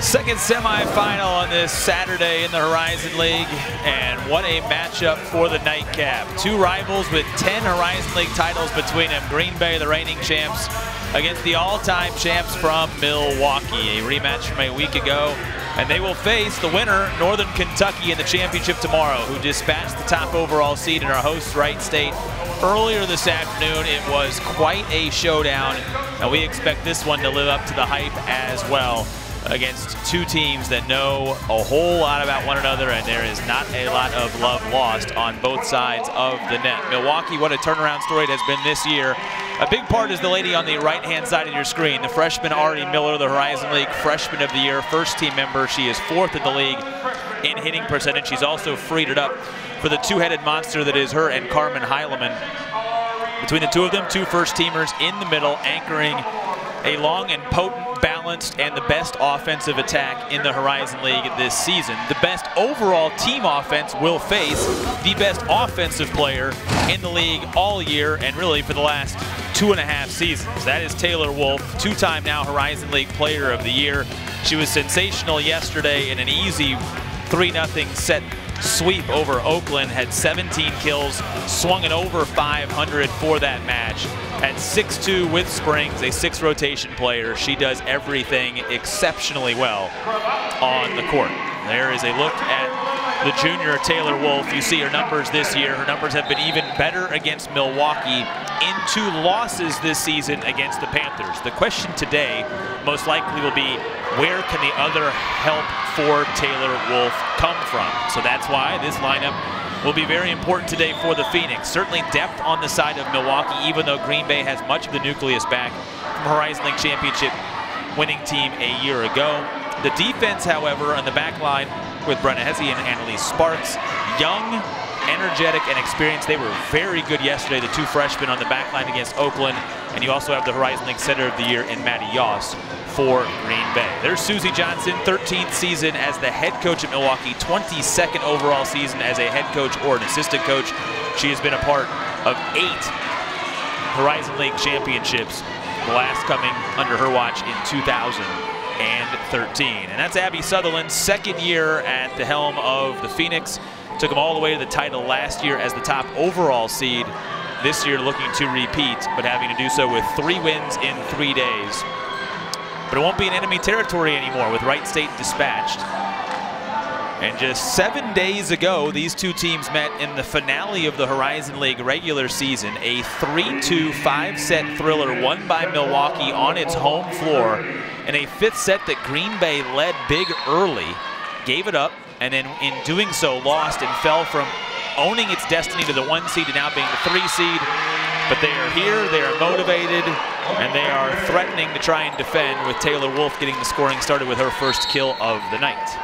Second semifinal on this Saturday in the Horizon League, and what a matchup for the nightcap. Two rivals with 10 Horizon League titles between them. Green Bay, the reigning champs, against the all-time champs from Milwaukee. A rematch from a week ago, and they will face the winner, Northern Kentucky, in the championship tomorrow, who dispatched the top overall seed in our host Wright State earlier this afternoon. It was quite a showdown, and we expect this one to live up to the hype as well, against two teams that know a whole lot about one another, and there is not a lot of love lost on both sides of the net. Milwaukee, what a turnaround story it has been this year. A big part is the lady on the right-hand side of your screen, the freshman Ari Miller, the Horizon League Freshman of the Year, first team member. She is 4th in the league in hitting percentage. She's also freed it up for the two-headed monster that is her and Carmen Heileman. Between the two of them, two first-teamers in the middle, anchoring a long and potent, balanced, and the best offensive attack in the Horizon League this season. The best overall team offense will face the best offensive player in the league all year, and really for the last 2.5 seasons. That is Taylor Wolf, two-time now Horizon League Player of the Year. She was sensational yesterday in an easy 3-0 set sweep over Oakland, had 17 kills, swung it over 500 for that match. At 6'2" with springs, a 6-rotation player, she does everything exceptionally well on the court. There is a look at the junior Taylor Wolf. You see her numbers this year. Her numbers have been even better against Milwaukee in 2 losses this season against the Panthers. The question today most likely will be, where can the other help for Taylor Wolf come from? So that's why this lineup will be very important today for the Phoenix. Certainly depth on the side of Milwaukee, even though Green Bay has much of the nucleus back from Horizon League Championship winning team a year ago. The defense, however, on the back line with Brenna Hesse and Annalise Sparks, young, energetic, and experienced. They were very good yesterday, the two freshmen on the back line against Oakland. And you also have the Horizon League Center of the Year in Maddie Yoss for Green Bay. There's Susie Johnson, 13th season as the head coach at Milwaukee, 22nd overall season as a head coach or an assistant coach. She has been a part of 8 Horizon League championships, the last coming under her watch in 2013. And that's Abby Sutherland's 2nd year at the helm of the Phoenix. Took them all the way to the title last year as the top overall seed. This year looking to repeat, but having to do so with 3 wins in 3 days. But it won't be in enemy territory anymore with Wright State dispatched. And just 7 days ago, these two teams met in the finale of the Horizon League regular season. A 3-2 5-set thriller won by Milwaukee on its home floor. In a 5th set that Green Bay led big early, gave it up, and then in doing so lost and fell from owning its destiny to the 1 seed to now being the 3 seed. But they are here, they are motivated, and they are threatening to try and defend, with Taylor Wolf getting the scoring started with her first kill of the night.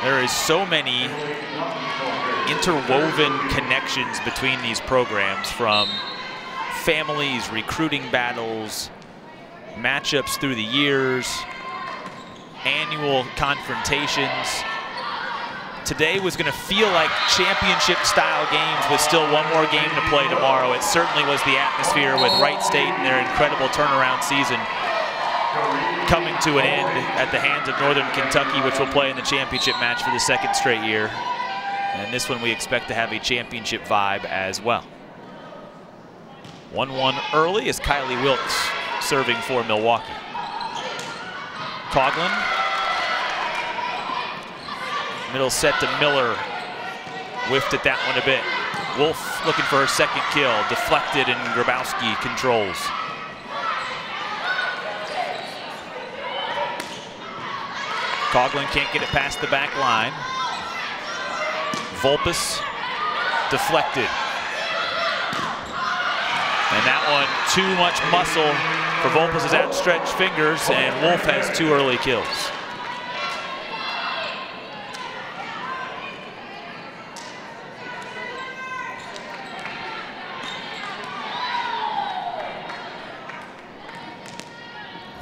There is so many interwoven connections between these programs, from families, recruiting battles, matchups through the years, annual confrontations. Today was going to feel like championship-style games with still one more game to play tomorrow. It certainly was the atmosphere with Wright State and their incredible turnaround season coming to an end at the hands of Northern Kentucky, which will play in the championship match for the 2nd straight year. And this one we expect to have a championship vibe as well. 1-1 early is Kylie Wilkes serving for Milwaukee. Coughlin. Middle set to Miller. Whiffed at that one a bit. Wolf looking for her 2nd kill. Deflected, and Grabowski controls. Coughlin can't get it past the back line. Volpus deflected. And that one, too much muscle for Volpus's outstretched fingers, and Wolf has 2 early kills.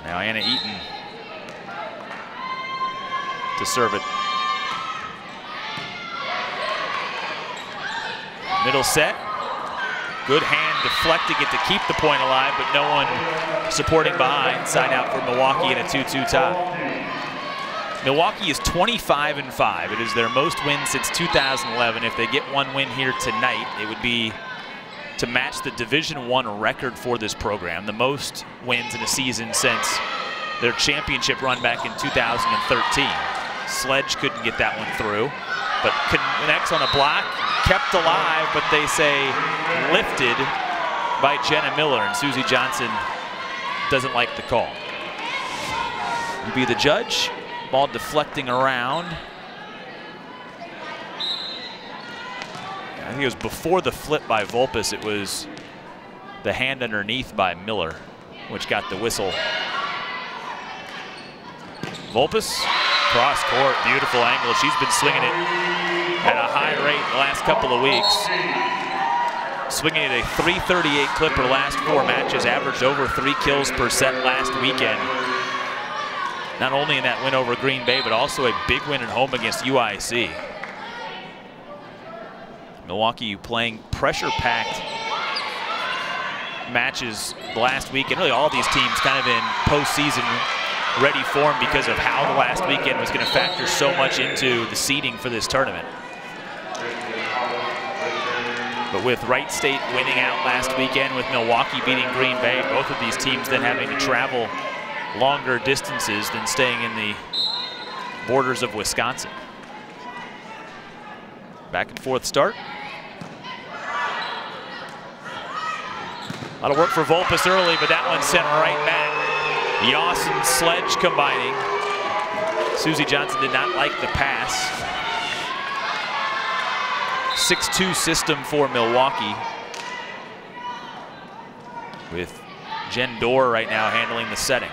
Now Anna Eaton to serve it. Middle set. Good hand deflecting it to keep the point alive, but no one supporting behind. Side out for Milwaukee in a 2-2 tie. Milwaukee is 25-5. It is their most wins since 2011. If they get one win here tonight, it would be to match the Division I record for this program, the most wins in a season since their championship run back in 2013. Sledge couldn't get that one through, but connects on a block, kept alive, but they say lifted by Jenna Miller, and Susie Johnson doesn't like the call. You'd be the judge, ball deflecting around. I think it was before the flip by Vulpes, it was the hand underneath by Miller, which got the whistle. Vulpes, cross court, beautiful angle. She's been swinging it at a high rate the last couple of weeks. Swinging at a .338 clip her last 4 matches, averaged over 3 kills per set last weekend. Not only in that win over Green Bay, but also a big win at home against UIC. Milwaukee playing pressure-packed matches last week, and really all these teams kind of in postseason ready form because of how the last weekend was going to factor so much into the seeding for this tournament. But with Wright State winning out last weekend, with Milwaukee beating Green Bay, both of these teams then having to travel longer distances than staying in the borders of Wisconsin. Back and forth start. A lot of work for Vulpes early, but that one sent right back. Yoss and Sledge combining. Susie Johnson did not like the pass. 6-2 system for Milwaukee, with Jen Dorr right now handling the setting.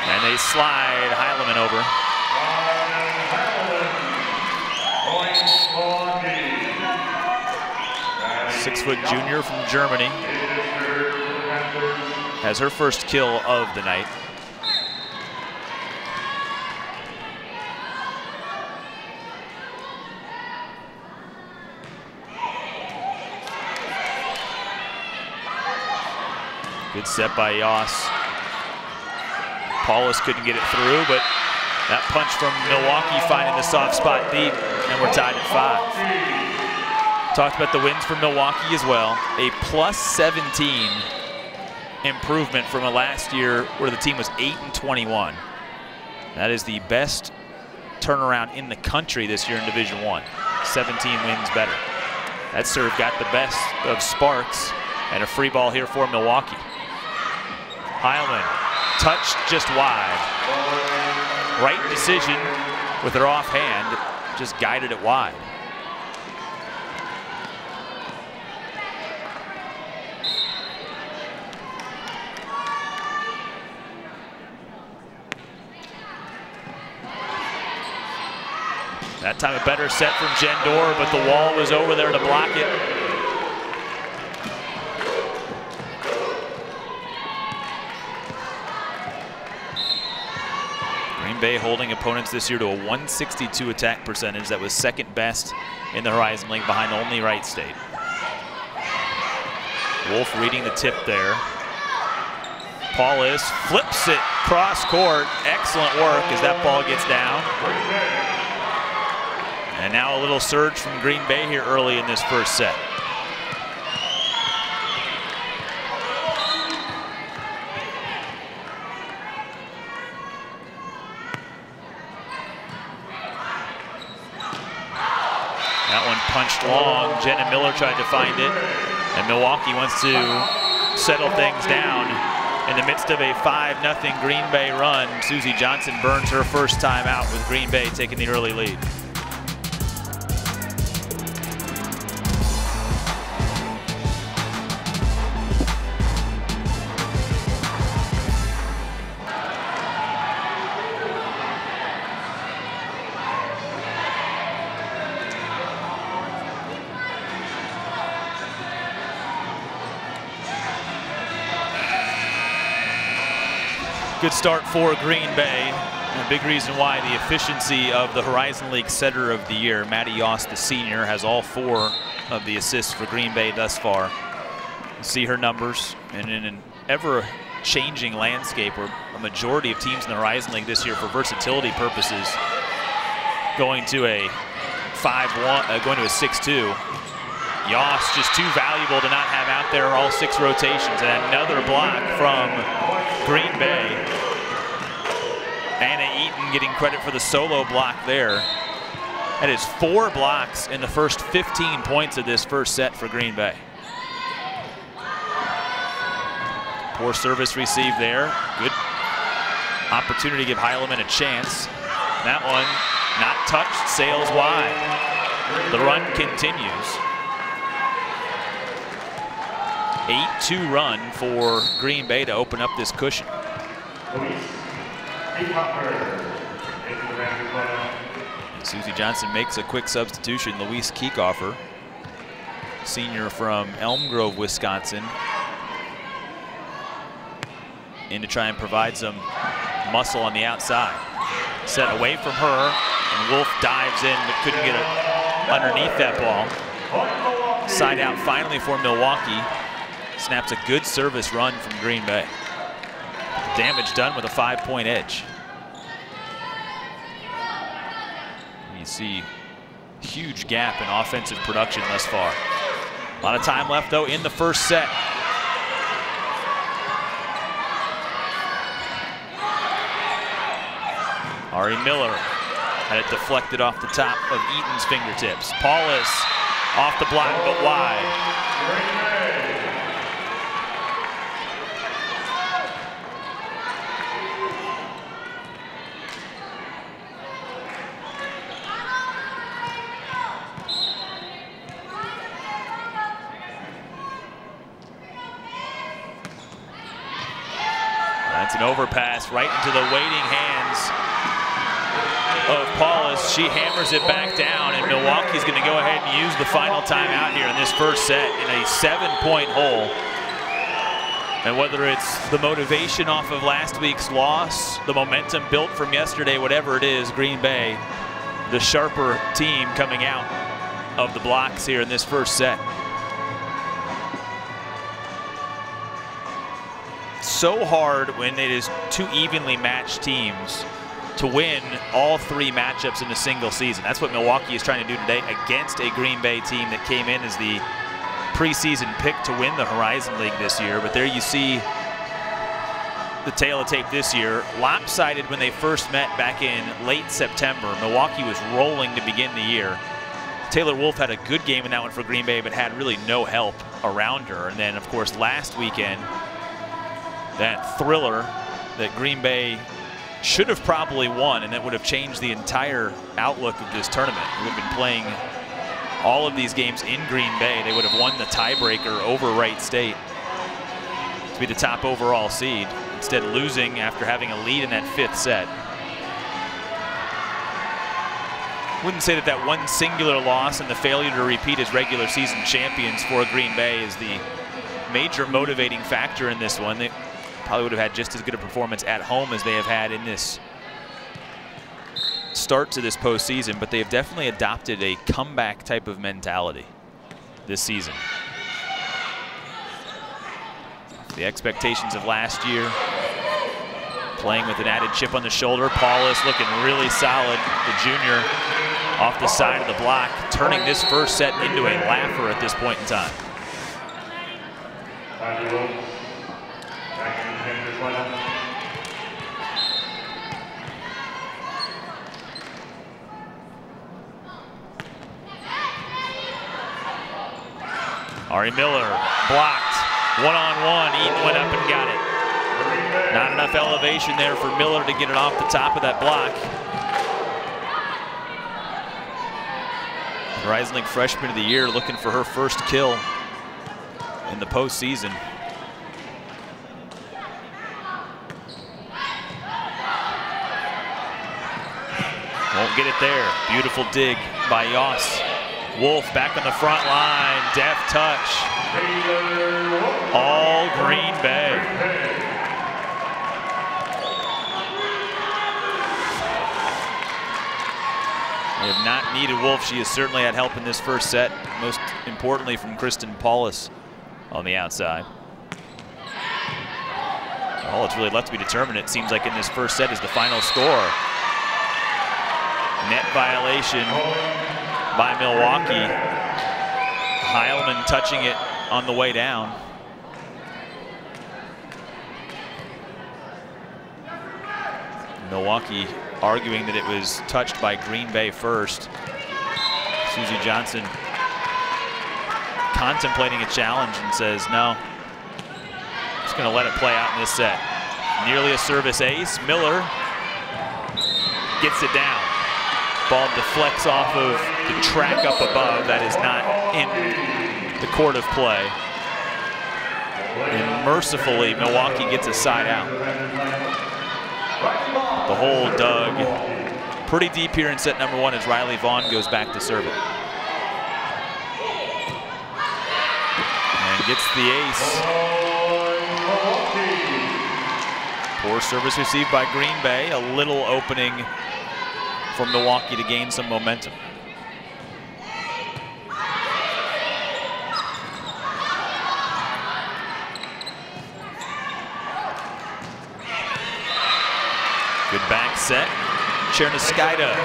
And they slide Heilemann over. Six-foot junior from Germany has her first kill of the night. Good set by Yoss. Paulus couldn't get it through, but that punch from Milwaukee finding the soft spot deep, and we're tied at 5. Talked about the wins from Milwaukee as well. A +17 improvement from a last year where the team was 8-21. That is the best turnaround in the country this year in Division I. 17 wins better. That serve got the best of Sparks, and a free ball here for Milwaukee. Heilemann touched just wide. Right decision with her offhand, just guided it wide. That time a better set from Jen Dorr, but the wall was over there to block it. Green Bay holding opponents this year to a .162 attack percentage. That was second best in the Horizon League, behind only Wright State. Wolf reading the tip there. Paulus flips it cross court. Excellent work as that ball gets down. And now a little surge from Green Bay here early in this first set. That one punched long. Jenna Miller tried to find it, and Milwaukee wants to settle things down. In the midst of a 5-0 Green Bay run, Susie Johnson burns her first time out with Green Bay taking the early lead. Good start for Green Bay. A big reason why the efficiency of the Horizon League Setter of the Year, Matty Yost, the senior, has all 4 of the assists for Green Bay thus far. You see her numbers, and in an ever-changing landscape where a majority of teams in the Horizon League this year, for versatility purposes, going to a 5-1, going to a 6-2. Yost just too valuable to not have out there all 6 rotations, and another block from Green Bay. Anna Eaton getting credit for the solo block there. That is 4 blocks in the first 15 points of this first set for Green Bay. Poor service receive there. Good opportunity to give Heilemann a chance. That one not touched, sails wide. The run continues. 8-2 run for Green Bay to open up this cushion. Susie Johnson makes a quick substitution. Louise Kiekhofer, senior from Elm Grove, Wisconsin, in to try and provide some muscle on the outside. Set away from her, and Wolf dives in but couldn't get it underneath that ball. Side out finally for Milwaukee. Snaps a good service run from Green Bay. Damage done with a 5-point edge. You see huge gap in offensive production thus far. A lot of time left though in the first set. Ari Miller had it deflected off the top of Eaton's fingertips. Paulus off the block but wide. That's an overpass right into the waiting hands of Paulus. She hammers it back down, and Milwaukee's going to go ahead and use the final timeout here in this first set in a 7-point hole. And whether it's the motivation off of last week's loss, the momentum built from yesterday, whatever it is, Green Bay, the sharper team coming out of the blocks here in this first set. So hard when it is 2 evenly matched teams to win all 3 matchups in a single season. That's what Milwaukee is trying to do today against a Green Bay team that came in as the preseason pick to win the Horizon League this year. But there you see the tail of tape this year. Lopsided when they first met back in late September. Milwaukee was rolling to begin the year. Taylor Wolf had a good game in that one for Green Bay, but had really no help around her. And then, of course, last weekend, that thriller that Green Bay should have probably won, and that would have changed the entire outlook of this tournament. We would have been playing all of these games in Green Bay. They would have won the tiebreaker over Wright State to be the top overall seed, instead losing after having a lead in that 5th set. Wouldn't say that that one singular loss and the failure to repeat as regular season champions for Green Bay is the major motivating factor in this one. They probably would have had just as good a performance at home as they have had in this start to this postseason, but they have definitely adopted a comeback type of mentality this season. The expectations of last year, playing with an added chip on the shoulder. Paulus looking really solid, the junior, off the side of the block, turning this first set into a laugher at this point in time. Ari Miller blocked, one-on-one. Eaton went up and got it. Not enough elevation there for Miller to get it off the top of that block. Horizon League Freshman of the Year looking for her first kill in the postseason. Won't get it there. Beautiful dig by Yost. Wolf back on the front line, deft touch. All Green Bay. They have not needed Wolf. She has certainly had help in this first set, most importantly from Kristen Paulus on the outside. All it's really left to be determined, it seems like, in this first set is the final score. Net violation by Milwaukee. Heilman touching it on the way down. Milwaukee arguing that it was touched by Green Bay first. Susie Johnson contemplating a challenge and says, no, just gonna let it play out in this set. Nearly a service ace. Miller gets it down. Ball deflects off of the track up above. That is not in the court of play. And mercifully, Milwaukee gets a side out. The hole dug pretty deep here in set number one as Riley Vaughn goes back to serve it. And gets the ace. Poor service received by Green Bay. A little opening for Milwaukee to gain some momentum. Good back set. Cherniskaita.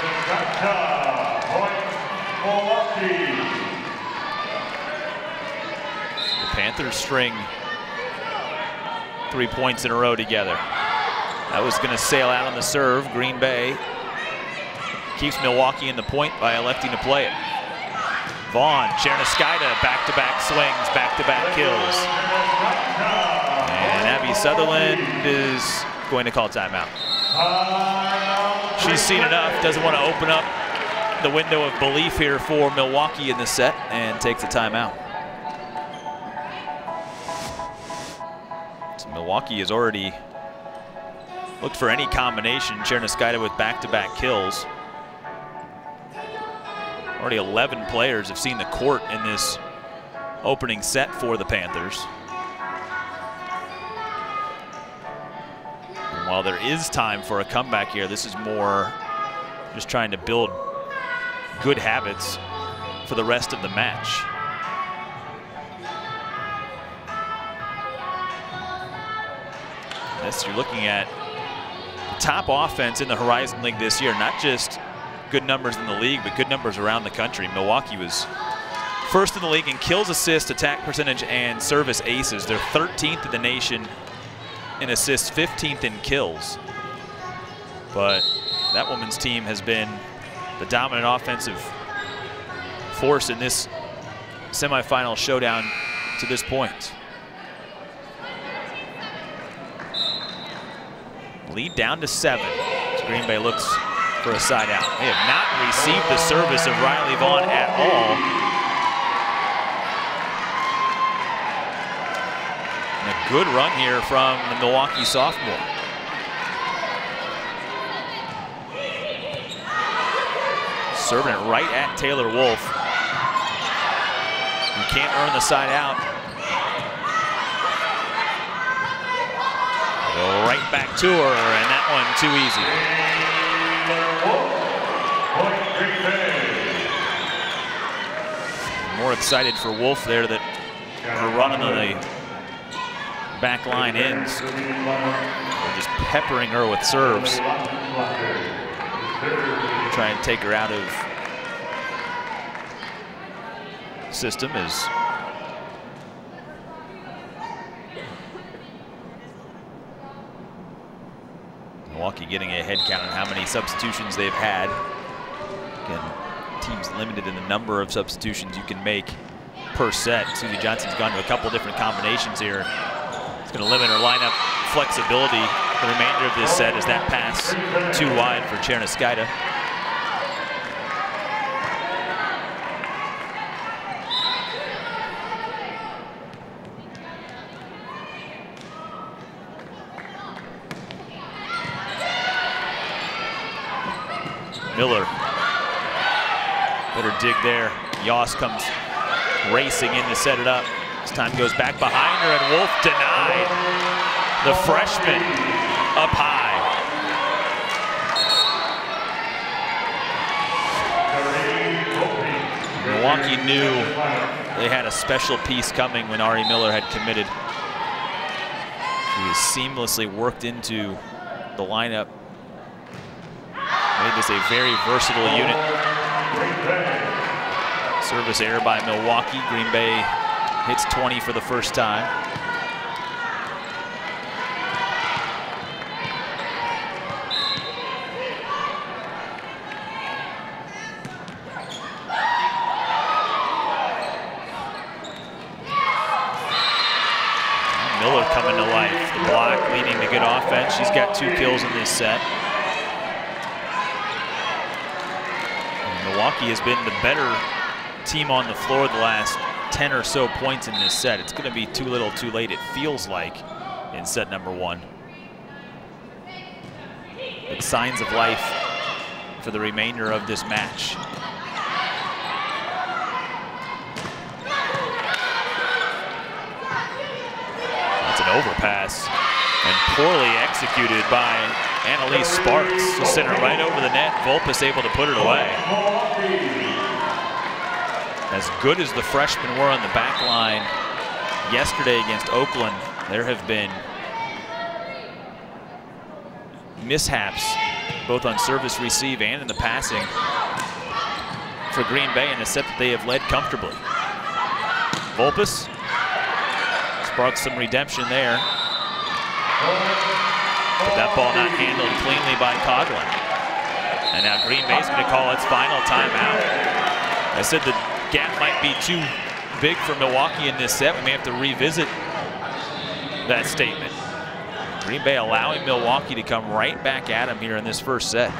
The Panthers string 3 points in a row together. That was going to sail out on the serve. Green Bay keeps Milwaukee in the point by electing to play it. Vaughn, Cherniskaita, back-to-back swings, back-to-back kills. And Abby Sutherland is going to call timeout. She's seen enough, doesn't want to open up the window of belief here for Milwaukee in this set, and takes a timeout. So Milwaukee has already looked for any combination. Cherniskaita with back-to-back kills. Already 11 players have seen the court in this opening set for the Panthers. And while there is time for a comeback here, this is more just trying to build good habits for the rest of the match. This, you're looking at the top offense in the Horizon League this year, not just good numbers in the league, but good numbers around the country. Milwaukee was first in the league in kills, assists, attack percentage, and service aces. They're 13th in the nation in assists, 15th in kills. But that women's team has been the dominant offensive force in this semifinal showdown to this point. Lead down to 7 as Green Bay looks for a side out. They have not received the service of Riley Vaughn at all. And a good run here from the Milwaukee sophomore. Serving it right at Taylor Wolf. You can't earn the side out. Go right back to her, and that one too easy. More excited for Wolf there that her run on the back line ends. They're just peppering her with serves. Try and take her out of system as Milwaukee getting a head count on how many substitutions they've had. Again, teams limited in the number of substitutions you can make per set. Susie Johnson's gone to a couple different combinations here. It's going to limit her lineup flexibility the remainder of this set as that pass too wide for Cherniskaita. Miller, better dig there. Yoss comes racing in to set it up. This time goes back behind her, and Wolf denied. The freshman up high. Milwaukee knew they had a special piece coming when Ari Miller had committed. He was seamlessly worked into the lineup. Made this a very versatile unit. Service error by Milwaukee. Green Bay hits 20 for the first time. Miller coming to life. The block leading to good offense. She's got 2 kills in this set. And Milwaukee has been the better team on the floor the last 10 or so points in this set. It's going to be too little too late, it feels like, in set number 1. But signs of life for the remainder of this match. Overpass and poorly executed by Annalise Sparks. Just sent her right over the net. Volpes able to put it away. As good as the freshmen were on the back line yesterday against Oakland, there have been mishaps both on service receive and in the passing for Green Bay in a set that they have led comfortably. Volpes sparks some redemption there. But that ball not handled cleanly by Coughlin. And now Green Bay's going to call its final timeout. I said the gap might be too big for Milwaukee in this set. We may have to revisit that statement. Green Bay allowing Milwaukee to come right back at him here in this first set.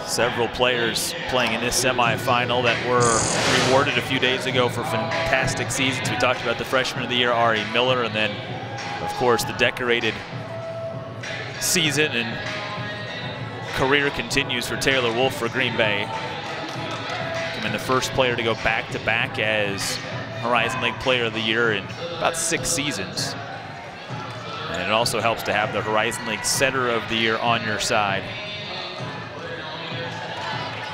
Several players playing in this semifinal that were rewarded a few days ago for fantastic seasons. We talked about the freshman of the year, Ari Miller, and then, of course, the decorated season and career continues for Taylor Wolf for Green Bay. Becoming the first player to go back-to-back as Horizon League Player of the Year in about 6 seasons. And it also helps to have the Horizon League Setter of the Year on your side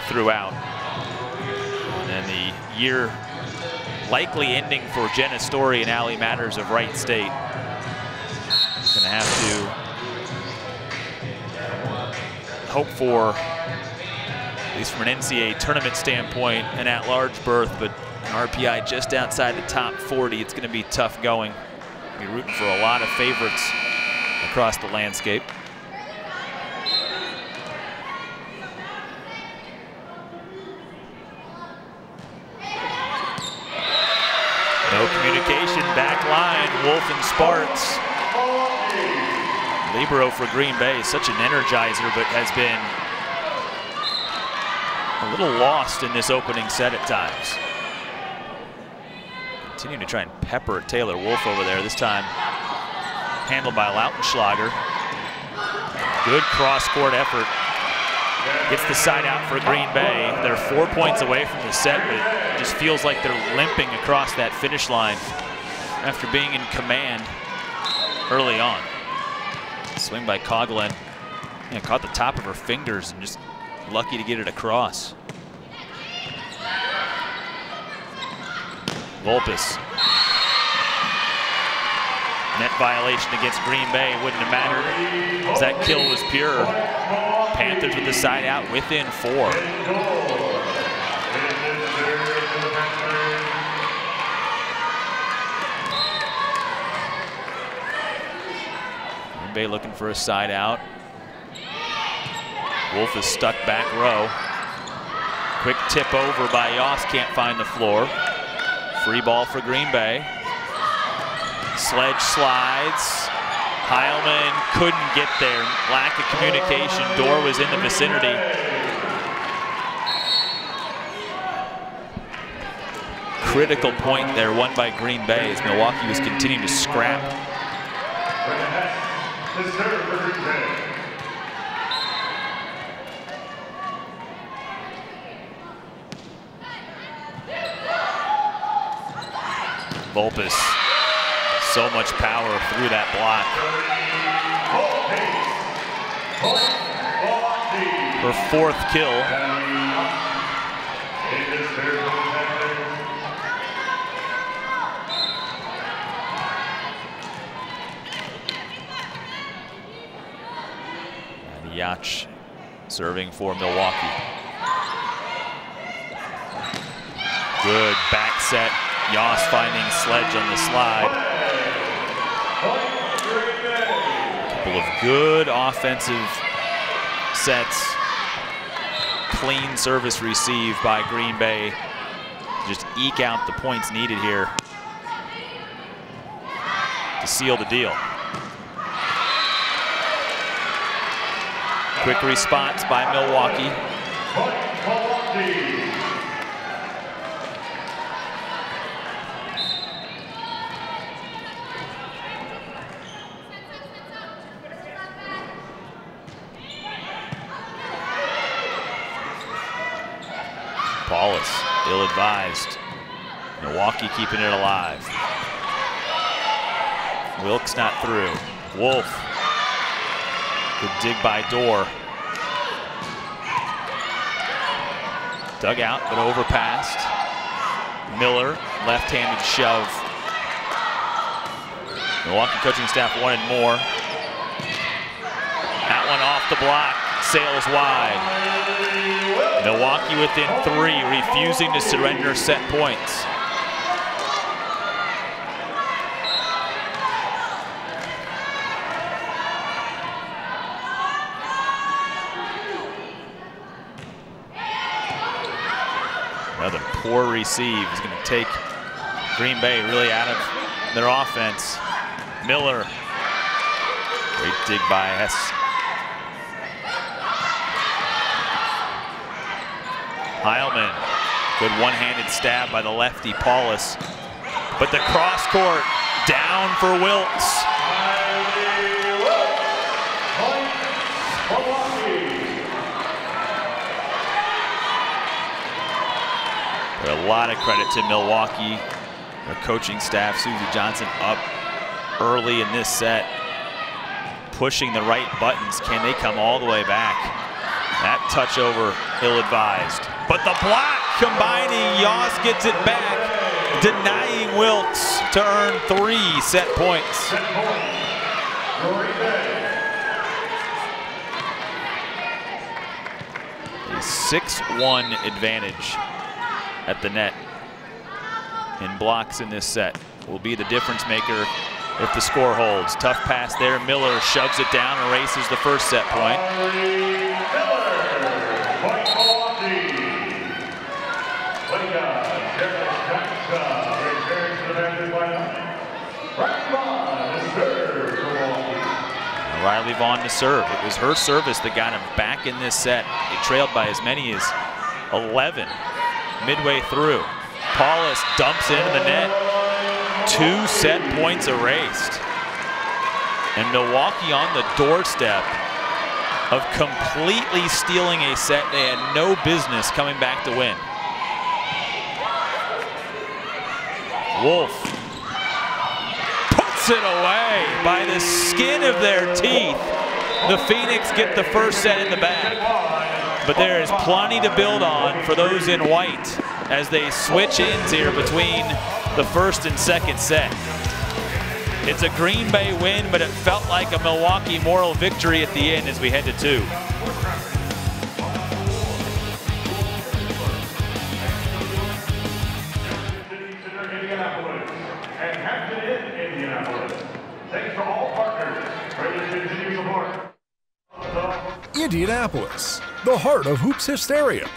throughout. And then the year likely ending for Jenna Story and Allie Matters of Wright State. Gonna have to hope for, at least from an NCAA tournament standpoint, an at-large berth, but an RPI just outside the top 40. It's gonna be tough going. Be rooting for a lot of favorites across the landscape. No communication, back line, Wolf and Sparks. Libero for Green Bay, such an energizer, but has been a little lost in this opening set at times. Continuing to try and pepper Taylor Wolf over there, this time handled by Lautenschlager. Good cross-court effort. Gets the side out for Green Bay. They're 4 points away from the set, but it just feels like they're limping across that finish line after being in command early on. Swing by Coughlin. Yeah, caught the top of her fingers and just lucky to get it across. Volpes. Net violation against Green Bay. Wouldn't have mattered as that kill was pure. Panthers with the side out within 4. Green Bay looking for a side out. Wolf is stuck back row. Quick tip over by Yoss, can't find the floor. Free ball for Green Bay. Sledge slides. Heilman couldn't get there. Lack of communication. Door was in the vicinity. Critical point there, won by Green Bay as Milwaukee was continuing to scrap. Volpes, so much power through that block. Her 4th kill. Yacht serving for Milwaukee. Good back set. Yoss finding Sledge on the slide. A couple of good offensive sets. Clean service received by Green Bay. Just eke out the points needed here to seal the deal. Quick response by Milwaukee. Paulus, ill-advised. Milwaukee keeping it alive. Wilkes not through. Wolf. Good dig by Dorr. Dug out, but overpassed. Miller, left-handed shove. Milwaukee coaching staff wanted more. That one off the block, sails wide. Milwaukee within 3, refusing to surrender set points. Another poor receive is going to take Green Bay really out of their offense. Miller, great dig by Hess. Heilman, good one-handed stab by the lefty Paulus, but the cross court down for Wilkes. A lot of credit to Milwaukee, their coaching staff. Susie Johnson up early in this set, pushing the right buttons. Can they come all the way back? That touch over, ill-advised. But the block combining, Yoss gets it back, denying Wilkes to earn 3 set points. A 6-1 advantage at the net in blocks in this set will be the difference maker if the score holds. Tough pass there. Miller shoves it down, erases the first set point. Riley Vaughn to serve. It was her service that got him back in this set. They trailed by as many as 11 midway through. Paulus dumps into the net. 2 set points erased. And Milwaukee on the doorstep of completely stealing a set they had no business coming back to win. Wolf puts it away by the skin of their teeth. The Phoenix get the first set in the bag. But there is plenty to build on for those in white as they switch ends here between the first and second set. It's a Green Bay win, but it felt like a Milwaukee moral victory at the end as we head to 2. Indianapolis, the heart of hoops hysteria.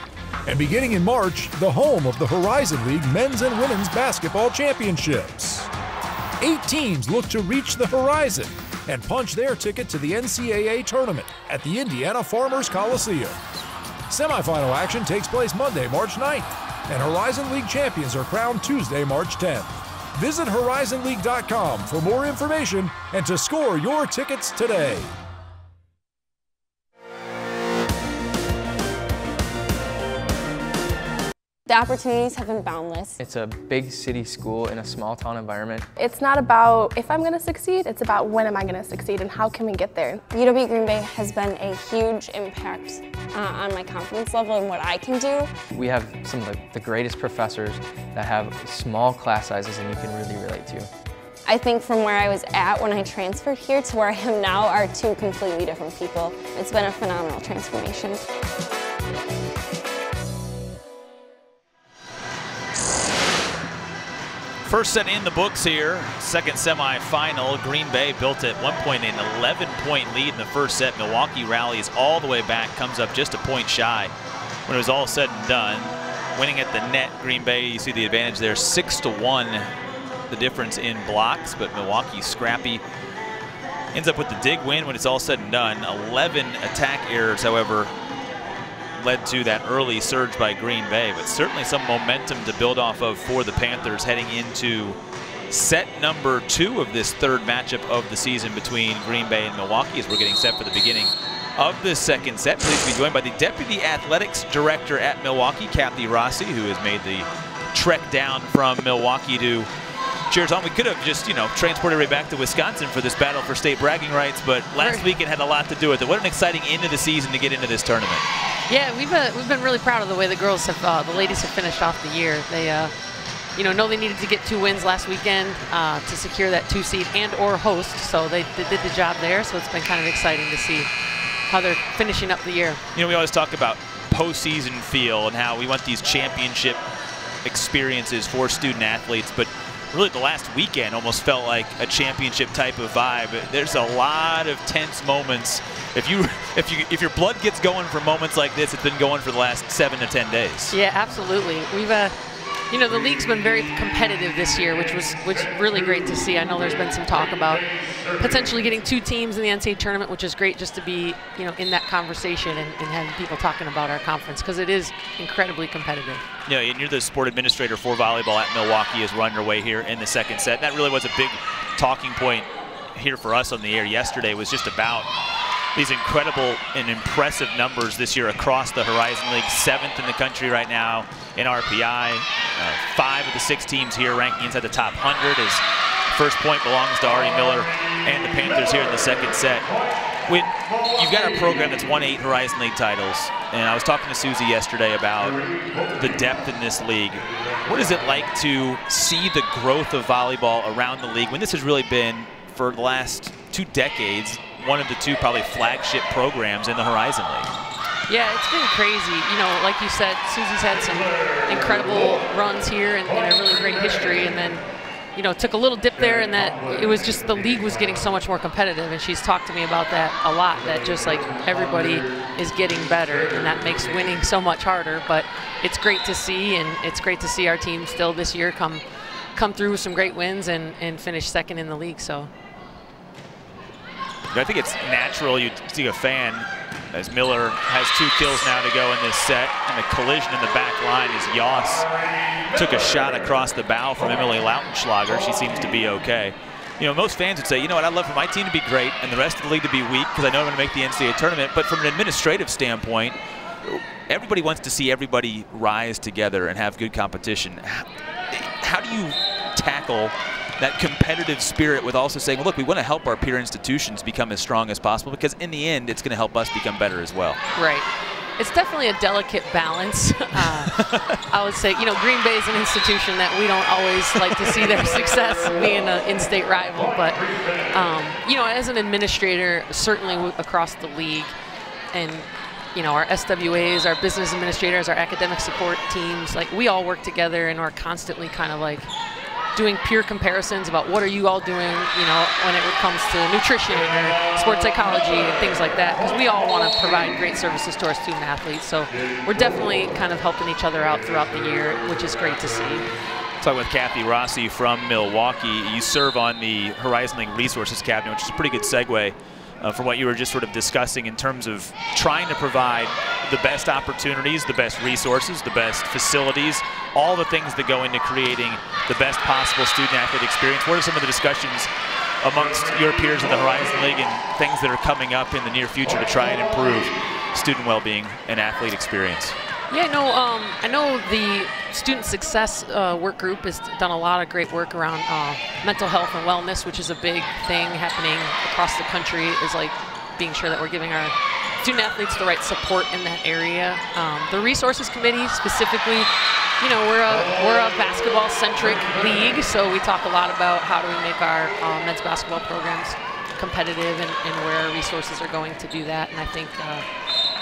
And beginning in March, the home of the Horizon League men's and women's basketball championships. 8 teams look to reach the horizon and punch their ticket to the NCAA tournament at the Indiana Farmers Coliseum. Semifinal action takes place Monday, March 9th, and Horizon League champions are crowned Tuesday, March 10th. Visit horizonleague.com for more information and to score your tickets today. The opportunities have been boundless. It's a big city school in a small town environment. It's not about if I'm going to succeed, it's about when am I going to succeed and how can we get there. UW Green Bay has been a huge impact on my confidence level and what I can do. We have some of the greatest professors that have small class sizes and you can really relate to. I think from where I was at when I transferred here to where I am now are two completely different people. It's been a phenomenal transformation. First set in the books here, second semifinal. Green Bay built at one point an 11-point lead in the first set. Milwaukee rallies all the way back, comes up just a point shy when it was all said and done. Winning at the net, Green Bay, you see the advantage there, 6-1, the difference in blocks, but Milwaukee scrappy. Ends up with the dig win when it's all said and done. 11 attack errors, however, led to that early surge by Green Bay, but certainly some momentum to build off of for the Panthers heading into set number 2 of this third matchup of the season between Green Bay and Milwaukee, as we're getting set for the beginning of the second set. Pleased to be joined by the Deputy Athletics Director at Milwaukee, Kathy Rossi, who has made the trek down from Milwaukee to cheers on. We could have just, transported right back to Wisconsin for this battle for state bragging rights, but last weekend had a lot to do with it. What an exciting end of the season to get into this tournament. Yeah, we've been really proud of the way the girls have, the ladies have finished off the year. They, know they needed to get 2 wins last weekend to secure that 2 seed and/or host, so they did the job there. So it's been kind of exciting to see how they're finishing up the year. We always talk about postseason feel and how we want these championship experiences for student athletes, but really the last weekend almost felt like a championship type of vibe. There's a lot of tense moments. If your blood gets going for moments like this, it's been going for the last 7 to 10 days. Yeah, absolutely. We've the league's been very competitive this year, which is really great to see. I know there's been some talk about potentially getting 2 teams in the NCAA tournament, which is great just to be in that conversation and having people talking about our conference, because it is incredibly competitive. Yeah, and you're the sport administrator for volleyball at Milwaukee as we're underway here in the second set. That really was a big talking point here for us on the air yesterday, was just about these incredible and impressive numbers this year across the Horizon League. 7th in the country right now in RPI. 5 of the 6 teams here ranking inside the top 100. As first point belongs to Ari Miller and the Panthers here in the second set. You've got a program that's won 8 Horizon League titles, and I was talking to Susie yesterday about the depth in this league. What is it like to see the growth of volleyball around the league when this has really been, for the last 2 decades, one of the 2 probably flagship programs in the Horizon League? Yeah, it's been crazy. Like you said, Susie's had some incredible runs here and a really great history, and then took a little dip there, and that it was just the league was getting so much more competitive, and she's talked to me about that a lot, that just like everybody is getting better, and that makes winning so much harder. But it's great to see, and it's great to see our team still this year come through with some great wins and finish second in the league. So I think it's natural you see a fan, as Miller has 2 kills now to go in this set, and the collision in the back line as Yoss took a shot across the bow from Emily Lautenschlager. She seems to be okay. Most fans would say, I'd love for my team to be great and the rest of the league to be weak because I know I'm going to make the NCAA tournament. But from an administrative standpoint, everybody wants to see everybody rise together and have good competition. How do you tackle that competitive spirit with also saying, well, look, we want to help our peer institutions become as strong as possible, because in the end, it's going to help us become better as well? Right. It's definitely a delicate balance. I would say, Green Bay is an institution that we don't always like to see their success being an in-state rival. But, as an administrator, certainly across the league, and, our SWAs, our business administrators, our academic support teams, like we all work together and are constantly kind of like doing peer comparisons about what are you all doing, when it comes to nutrition or sports psychology and things like that, because we all want to provide great services to our student athletes. So we're definitely kind of helping each other out throughout the year, which is great to see. Talking with Kathy Rossi from Milwaukee. You serve on the Horizon League Resources Cabinet, which is a pretty good segue from what you were just sort of discussing in terms of trying to provide the best opportunities, the best resources, the best facilities, all the things that go into creating the best possible student-athlete experience. What are some of the discussions amongst your peers in the Horizon League and things that are coming up in the near future to try and improve student well-being and athlete experience? Yeah, no, I know the student success work group has done a lot of great work around mental health and wellness, which is a big thing happening across the country, is like being sure that we're giving our student athletes the right support in that area. The resources committee specifically, you know, we're a basketball-centric league, so we talk a lot about how do we make our men's basketball programs competitive and where our resources are going to do that. And I think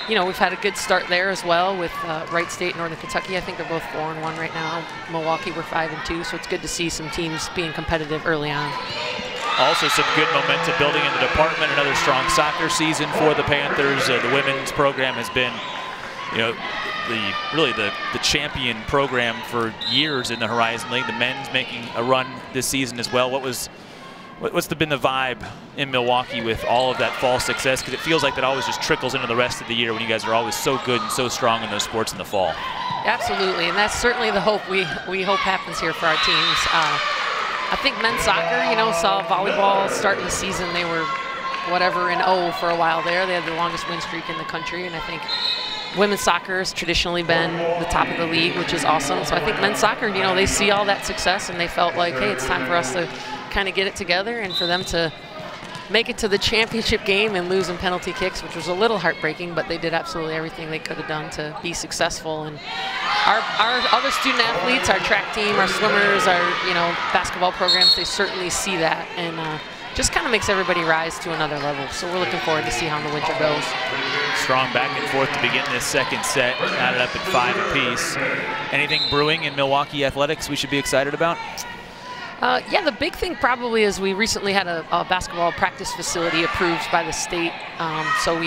you know, we've had a good start there as well with Wright State and Northern Kentucky. I think they're both 4-1 right now. Milwaukee, we're 5-2, so it's good to see some teams being competitive early on. Also some good momentum building in the department. Another strong soccer season for the Panthers. The women's program has been, you know, really the champion program for years in the Horizon League. The men's making a run this season as well. What's been the vibe in Milwaukee with all of that fall success? Because it feels like that always just trickles into the rest of the year when you guys are always so good and so strong in those sports in the fall. Absolutely, and that's certainly the hope we hope happens here for our teams. I think men's soccer, you know, saw volleyball starting the season. They were whatever in O for a while there. They had the longest win streak in the country, and I think women's soccer has traditionally been the top of the league, which is awesome. So I think men's soccer, you know, they see all that success and they felt like, hey, it's time for us to kind of get it together and for them to make it to the championship game and lose in penalty kicks, which was a little heartbreaking, but they did absolutely everything they could have done to be successful. And our other student athletes, our track team, our swimmers, our, you know, basketball programs, they certainly see that and just kind of makes everybody rise to another level. So we're looking forward to see how the winter goes. Strong back and forth to begin this second set, added up at 5 apiece. Anything brewing in Milwaukee athletics we should be excited about? Yeah, the big thing probably is we recently had a basketball practice facility approved by the state. So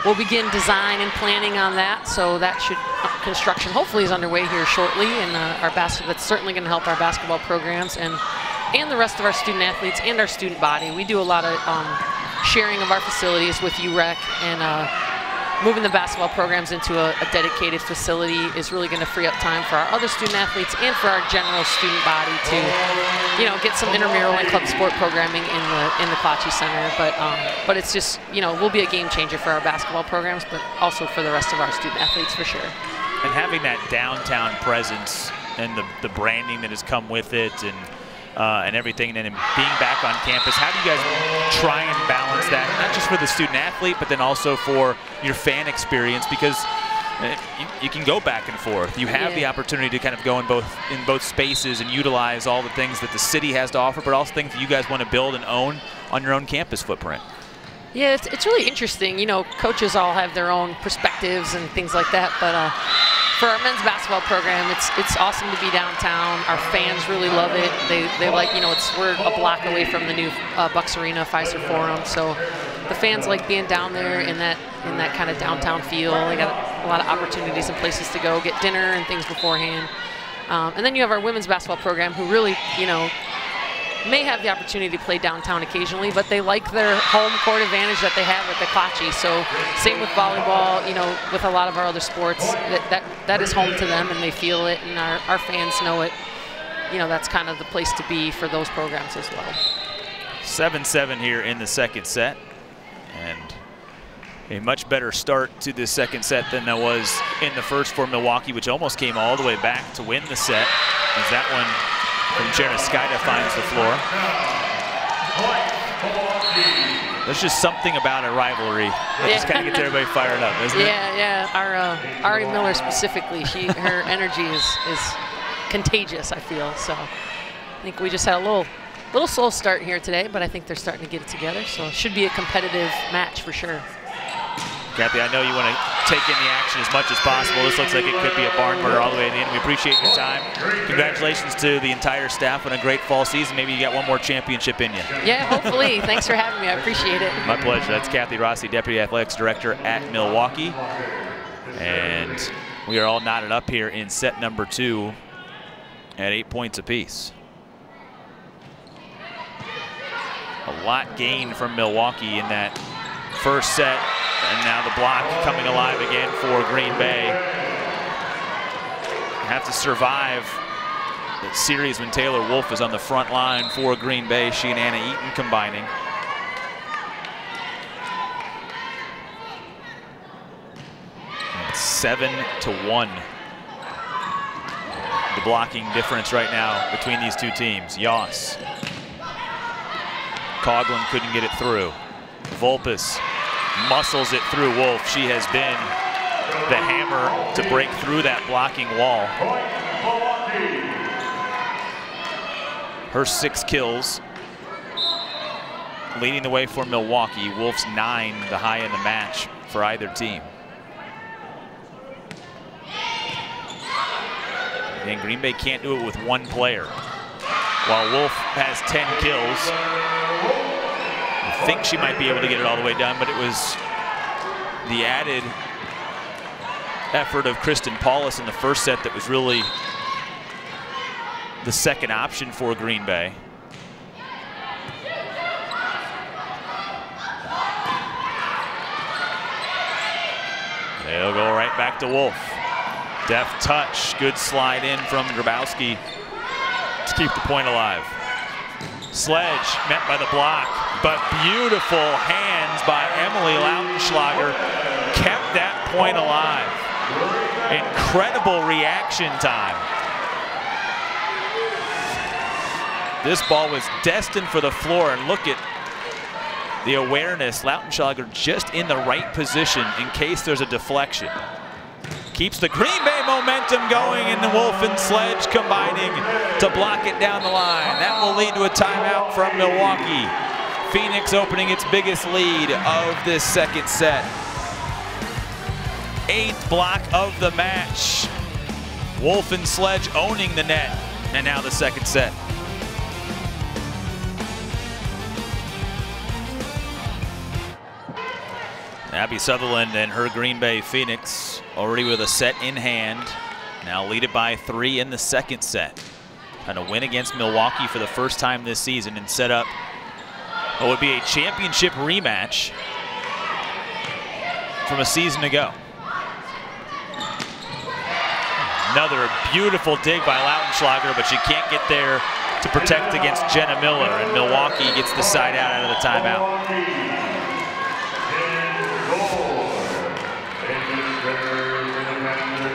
we'll begin design and planning on that. So that should, construction hopefully is underway here shortly. And that's certainly going to help our basketball programs and the rest of our student athletes and our student body. We do a lot of sharing of our facilities with UREC, and moving the basketball programs into a dedicated facility is really going to free up time for our other student athletes and for our general student body to, you know, get some intramural and club sport programming in the Klatsche Center. But it's just, you know, will be a game changer for our basketball programs, but also for the rest of our student athletes for sure. And having that downtown presence and the branding that has come with it and everything, and then being back on campus, how do you guys try and balance that, not just for the student athlete, but then also for your fan experience? Because you can go back and forth. You have the opportunity to kind of go in both spaces and utilize all the things that the city has to offer, but also things that you guys want to build and own on your own campus footprint. Yeah, it's really interesting. You know, coaches all have their own perspectives and things like that, but for our men's basketball program, it's awesome to be downtown. Our fans really love it. They like, you know, we're a block away from the new Bucks Arena, Fiserv Forum, so the fans like being down there in that kind of downtown feel. They got a lot of opportunities and places to go get dinner and things beforehand. And then you have our women's basketball program, who really, you know, may have the opportunity to play downtown occasionally, but they like their home court advantage that they have at the Klatsche. So same with volleyball, you know, with a lot of our other sports, that is home to them and they feel it, and our fans know it. You know, that's kind of the place to be for those programs as well. 7-7 here in the second set, and a much better start to this second set than there was in the first for Milwaukee, which almost came all the way back to win the set, as that one from Cherniskaita finds the floor. There's just something about a rivalry that just kind of gets everybody fired up, isn't it? Yeah. Our Ari Miller specifically, her energy is contagious, I feel. So I think we just had a little slow start here today, but I think they're starting to get it together. So it should be a competitive match for sure. Kathy, I know you want to take in the action as much as possible. This looks like it could be a barn burner all the way to the end. We appreciate your time. Congratulations to the entire staff on a great fall season. Maybe you got one more championship in you. Yeah, hopefully. Thanks for having me. I appreciate it. My pleasure. That's Kathy Rossi, Deputy Athletics Director at Milwaukee. And we are all knotted up here in set number 2 at 8 points apiece. A lot gained from Milwaukee in that first set. And now the block coming alive again for Green Bay. Have to survive that series when Taylor Wolf is on the front line for Green Bay. She and Anna Eaton combining. It's 7-1. The blocking difference right now between these two teams. Yoss. Coughlin couldn't get it through. Vulpes muscles it through Wolf. She has been the hammer to break through that blocking wall. Her 6 kills, leading the way for Milwaukee. Wolf's 9, the high in the match for either team. And Green Bay can't do it with one player. While Wolf has 10 kills, I think she might be able to get it all the way done, but it was the added effort of Kristen Paulus in the first set that was really the second option for Green Bay. They'll go right back to Wolf. Deft touch, good slide in from Grabowski to keep the point alive. Sledge met by the block, but beautiful hands by Emily Lautenschlager kept that point alive. Incredible reaction time. This ball was destined for the floor, and look at the awareness. Lautenschlager just in the right position in case there's a deflection. Keeps the Green Bay momentum going, and the Wolf and Sledge combining to block it down the line. That will lead to a timeout from Milwaukee. Phoenix opening its biggest lead of this second set. 8th block of the match. Wolf and Sledge owning the net, and now the second set. Abby Sutherland and her Green Bay Phoenix already with a set in hand. Now lead it by 3 in the second set. Trying to win against Milwaukee for the first time this season and set up what would be a championship rematch from a season ago. Another beautiful dig by Lautenschlager, but she can't get there to protect against Jenna Miller, and Milwaukee gets the side out of the timeout.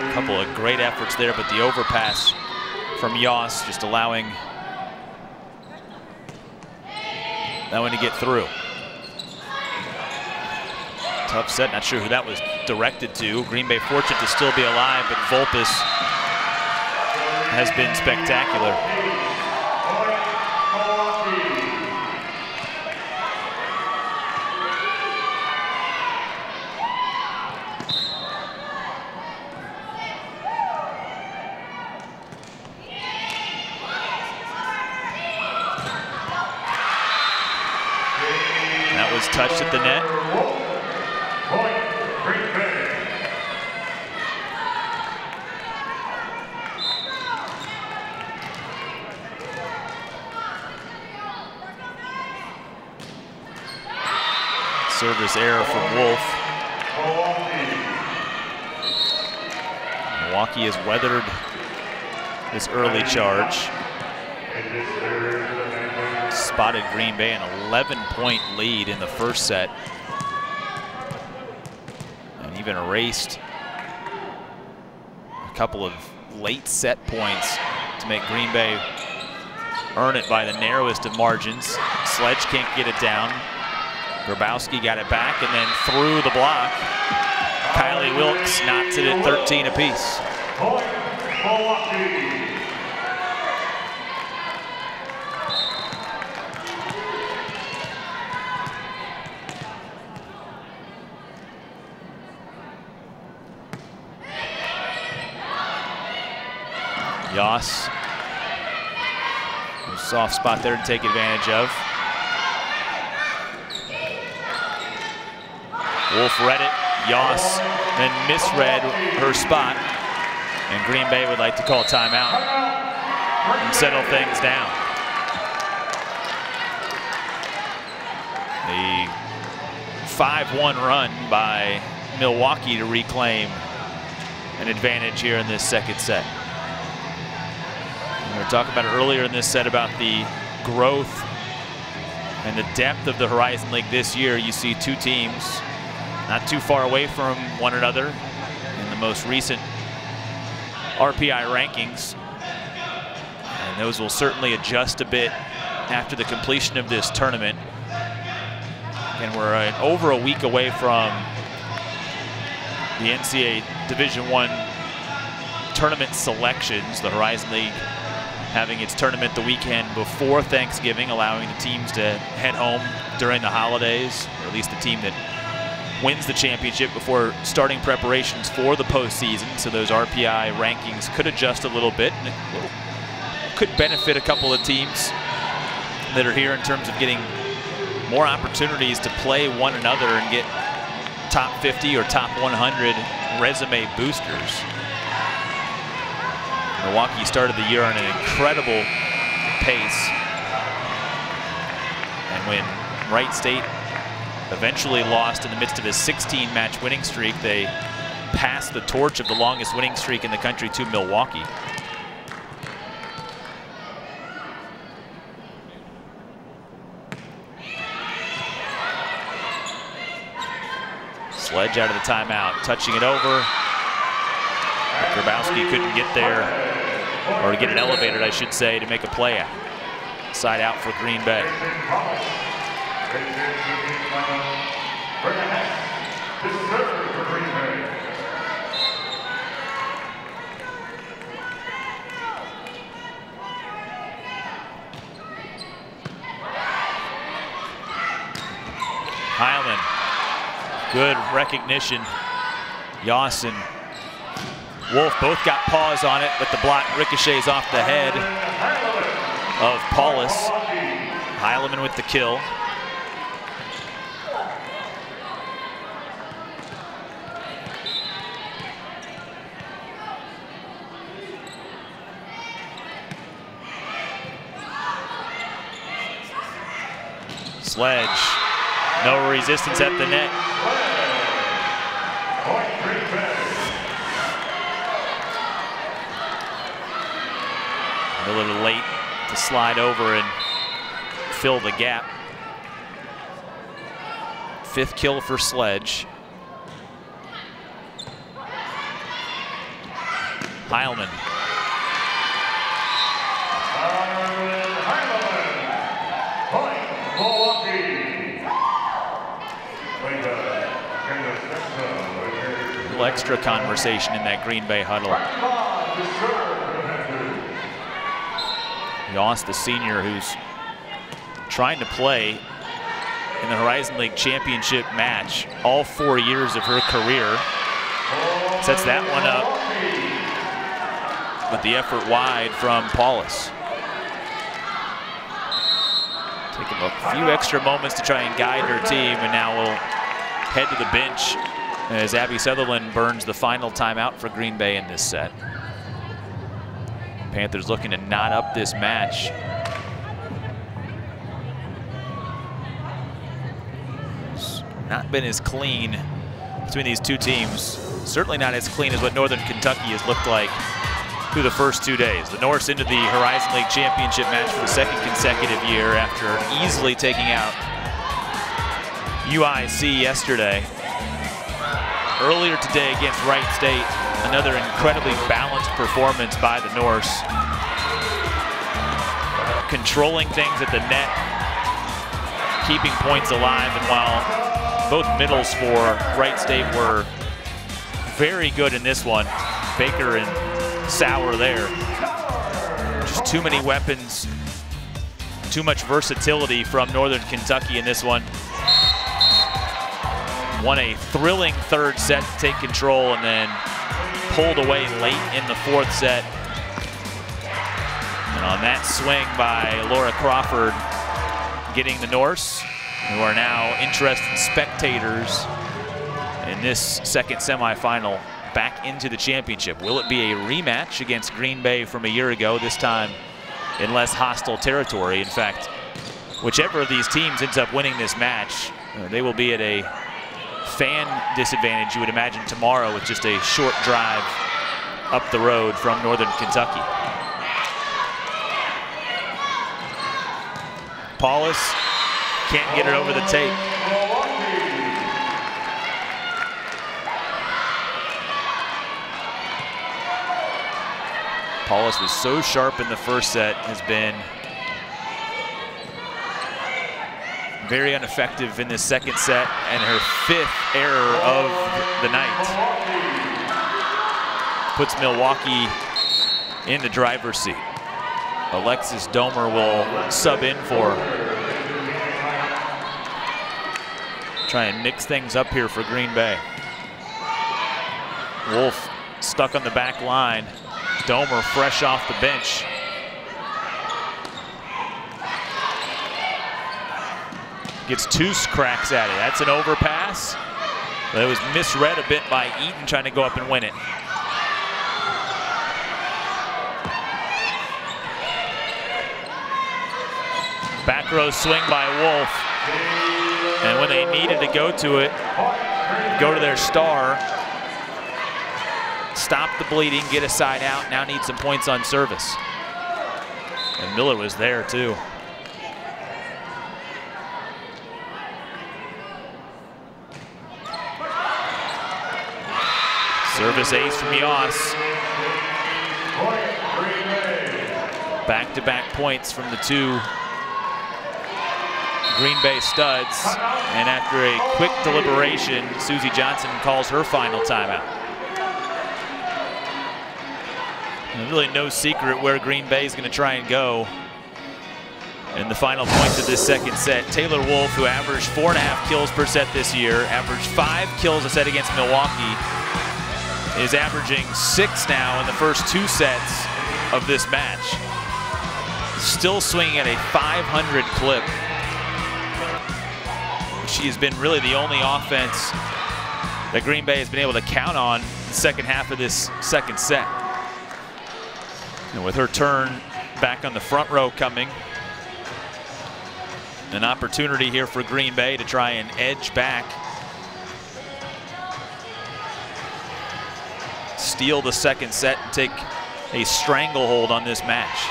A couple of great efforts there, but the overpass from Yoss just allowing that one to get through. Tough set, not sure who that was directed to. Green Bay fortunate to still be alive, but Vulpes has been spectacular. That was touched at the net. Service error from Wolf. Milwaukee has weathered this early charge. Spotted Green Bay an 11-point lead in the first set. And even erased a couple of late set points to make Green Bay earn it by the narrowest of margins. Sledge can't get it down. Grabowski got it back and then through the block. Kylie Wilkes knots it at 13 apiece. Yoss, a soft spot there to take advantage of. Wolf read it, Yoss then misread her spot, and Green Bay would like to call timeout and settle things down. The 5-1 run by Milwaukee to reclaim an advantage here in this second set. We were talking about it earlier in this set about the growth and the depth of the Horizon League this year. You see two teams not too far away from one another in the the most recent RPI rankings. And those will certainly adjust a bit after the completion of this tournament. And we're over a week away from the NCAA Division I tournament selections. The Horizon League having its tournament the weekend before Thanksgiving, allowing the teams to head home during the holidays, or at least the team that wins the championship before starting preparations for the postseason. So those RPI rankings could adjust a little bit, and it could benefit a couple of teams that are here in terms of getting more opportunities to play one another and get top 50 or top 100 resume boosters. Milwaukee started the year on an incredible pace. And when Wright State eventually lost in the midst of a 16-match winning streak, they passed the torch of the longest winning streak in the country to Milwaukee. Sledge out of the timeout, touching it over. Grabowski couldn't get there, or to get it elevated, I should say, to make a play out. Side out for Green Bay. Heilman. Good recognition. Yoss and Wolf both got paws on it, but the block ricochets off the head of Paulus. Heileman with the kill. Sledge. No resistance at the net. A little late to slide over and fill the gap. Fifth kill for Sledge. Heilman. A little extra conversation in that Green Bay huddle. Yoss, the senior, who's trying to play in the Horizon League Championship match all 4 years of her career. Sets that one up, but the effort wide from Paulus. Taking a few extra moments to try and guide her team, and now we'll head to the bench as Abby Sutherland burns the final timeout for Green Bay in this set. Panthers looking to knot up this match. It's not been as clean between these two teams. Certainly not as clean as what Northern Kentucky has looked like through the first 2 days. The Norse into the Horizon League Championship match for the second consecutive year after easily taking out UIC yesterday. Earlier today against Wright State, another incredibly balanced performance by the Norse. Controlling things at the net, keeping points alive, and while both middles for Wright State were very good in this one, Baker and Sauer there. Just too many weapons, too much versatility from Northern Kentucky in this one. Won a thrilling third set to take control, and then pulled away late in the fourth set. And on that swing by Laura Crawford, getting the Norse, who are now interested spectators in this second semifinal, back into the championship. Will it be a rematch against Green Bay from a year ago, this time in less hostile territory? In fact, whichever of these teams ends up winning this match, they will be at a fan disadvantage, you would imagine, tomorrow, with just a short drive up the road from Northern Kentucky. Paulus can't get it over the tape. Paulus was so sharp in the first set, has been very ineffective in this second set, and her 5th error of the night puts Milwaukee in the driver's seat. Alexis Domer will sub in for her. Try and mix things up here for Green Bay. Wolf stuck on the back line. Domer fresh off the bench. Gets 2 cracks at it. That's an overpass. But it was misread a bit by Eaton trying to go up and win it. Back row swing by Wolf. And when they needed to go to it, go to their star, stop the bleeding, get a side out, now need some points on service. And Miller was there too. Service ace from Yoss. Back-to-back points from the 2 Green Bay studs, and after a quick deliberation, Susie Johnson calls her final timeout. And really no secret where Green Bay is going to try and go in the final points of this second set. Taylor Wolf, who averaged 4.5 kills per set this year, averaged 5 kills a set against Milwaukee, is averaging 6 now in the first 2 sets of this match. Still swinging at a 500 clip. She has been really the only offense that Green Bay has been able to count on in the second half of this second set. And with her turn back on the front row coming, an opportunity here for Green Bay to try and edge back, steal the second set and take a stranglehold on this match.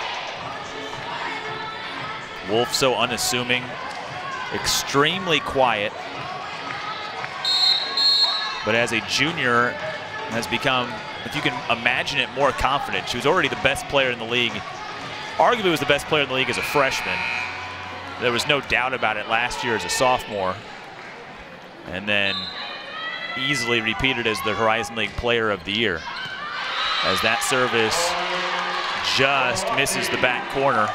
Wolf so unassuming, extremely quiet, but as a junior has become, if you can imagine it, more confident. She was already the best player in the league, arguably was the best player in the league as a freshman. There was no doubt about it last year as a sophomore, and then easily repeated as the Horizon League Player of the Year, as that service just misses the back corner.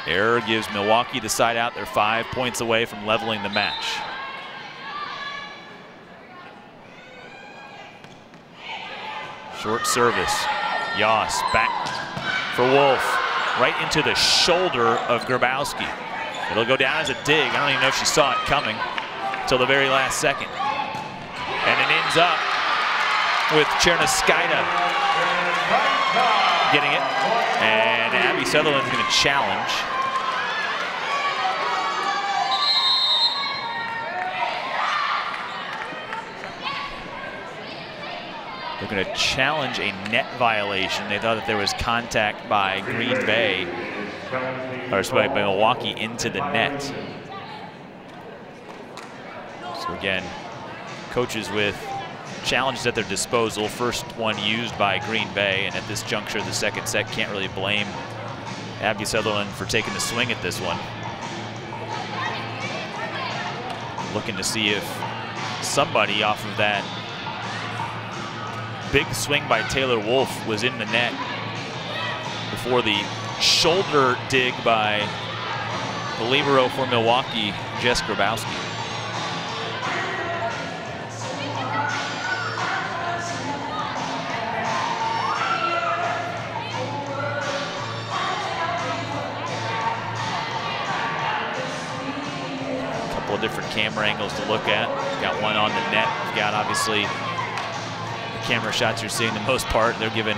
Error gives Milwaukee the side out. They're 5 points away from leveling the match. Short service. Yoss back for Wolf. Right into the shoulder of Grabowski. It'll go down as a dig. I don't even know if she saw it coming until the very last second. And it ends up with Chernoskaita getting it. And Abby Sutherland's going to challenge. They're going to challenge a net violation. They thought that there was contact by Green Bay, or by Milwaukee into the net. So again, coaches with challenges at their disposal. First one used by Green Bay, and at this juncture, the second set, can't really blame Abby Sutherland for taking the swing at this one. Looking to see if somebody off of that big swing by Taylor Wolf was in the net before the shoulder dig by the libero for Milwaukee, Jess Grabowski. A couple of different camera angles to look at. We've got one on the net. We've got obviously camera shots you're seeing the most part. They're giving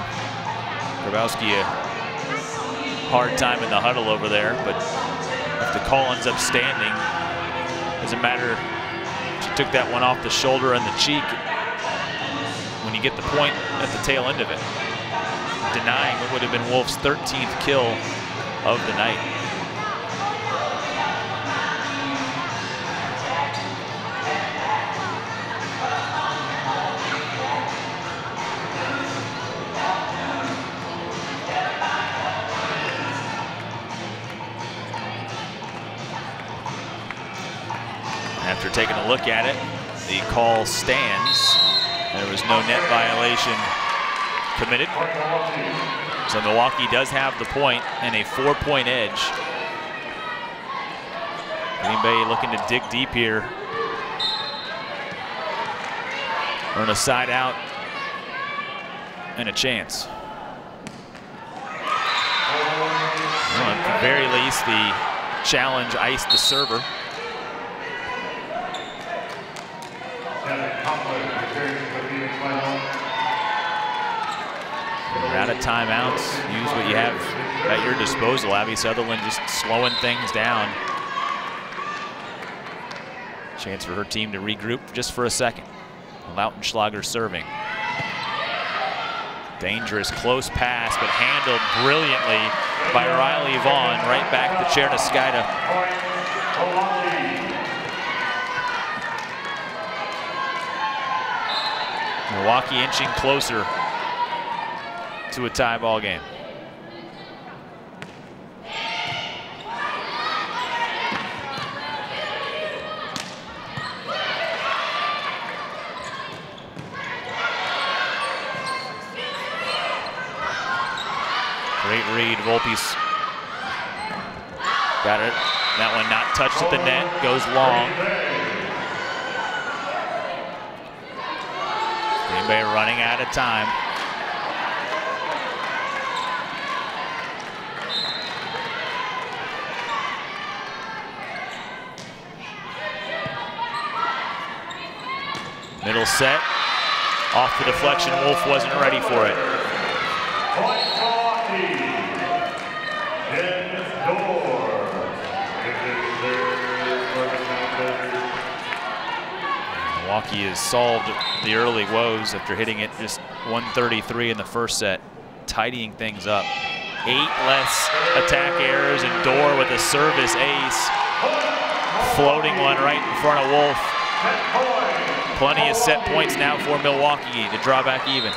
Grabowski a hard time in the huddle over there, but if the call ends up standing, doesn't matter. She took that one off the shoulder and the cheek when you get the point at the tail end of it, denying what would have been Wolf's 13th kill of the night. After taking a look at it, the call stands. There was no net violation committed. So Milwaukee does have the point and a 4-point edge. Green Bay looking to dig deep here. Earn a side out and a chance. Well, at the very least, the challenge iced the server. We're out of timeouts. Use what you have at your disposal. Abby Sutherland just slowing things down. Chance for her team to regroup just for a second. Lautenschlager serving. Dangerous close pass, but handled brilliantly by Riley Vaughn. Right back to Cherniskaita. Milwaukee inching closer to a tie ball game. Great read, Volpe's got it. That one not touched at the net, goes long. Green Bay running out of time. Middle set, off the deflection. Wolf wasn't ready for it. Milwaukee has solved the early woes after hitting it just 133 in the first set, tidying things up. 8 less attack errors, and Dorr with a service ace. Floating one right in front of Wolf. Plenty of set points now for Milwaukee to draw back even.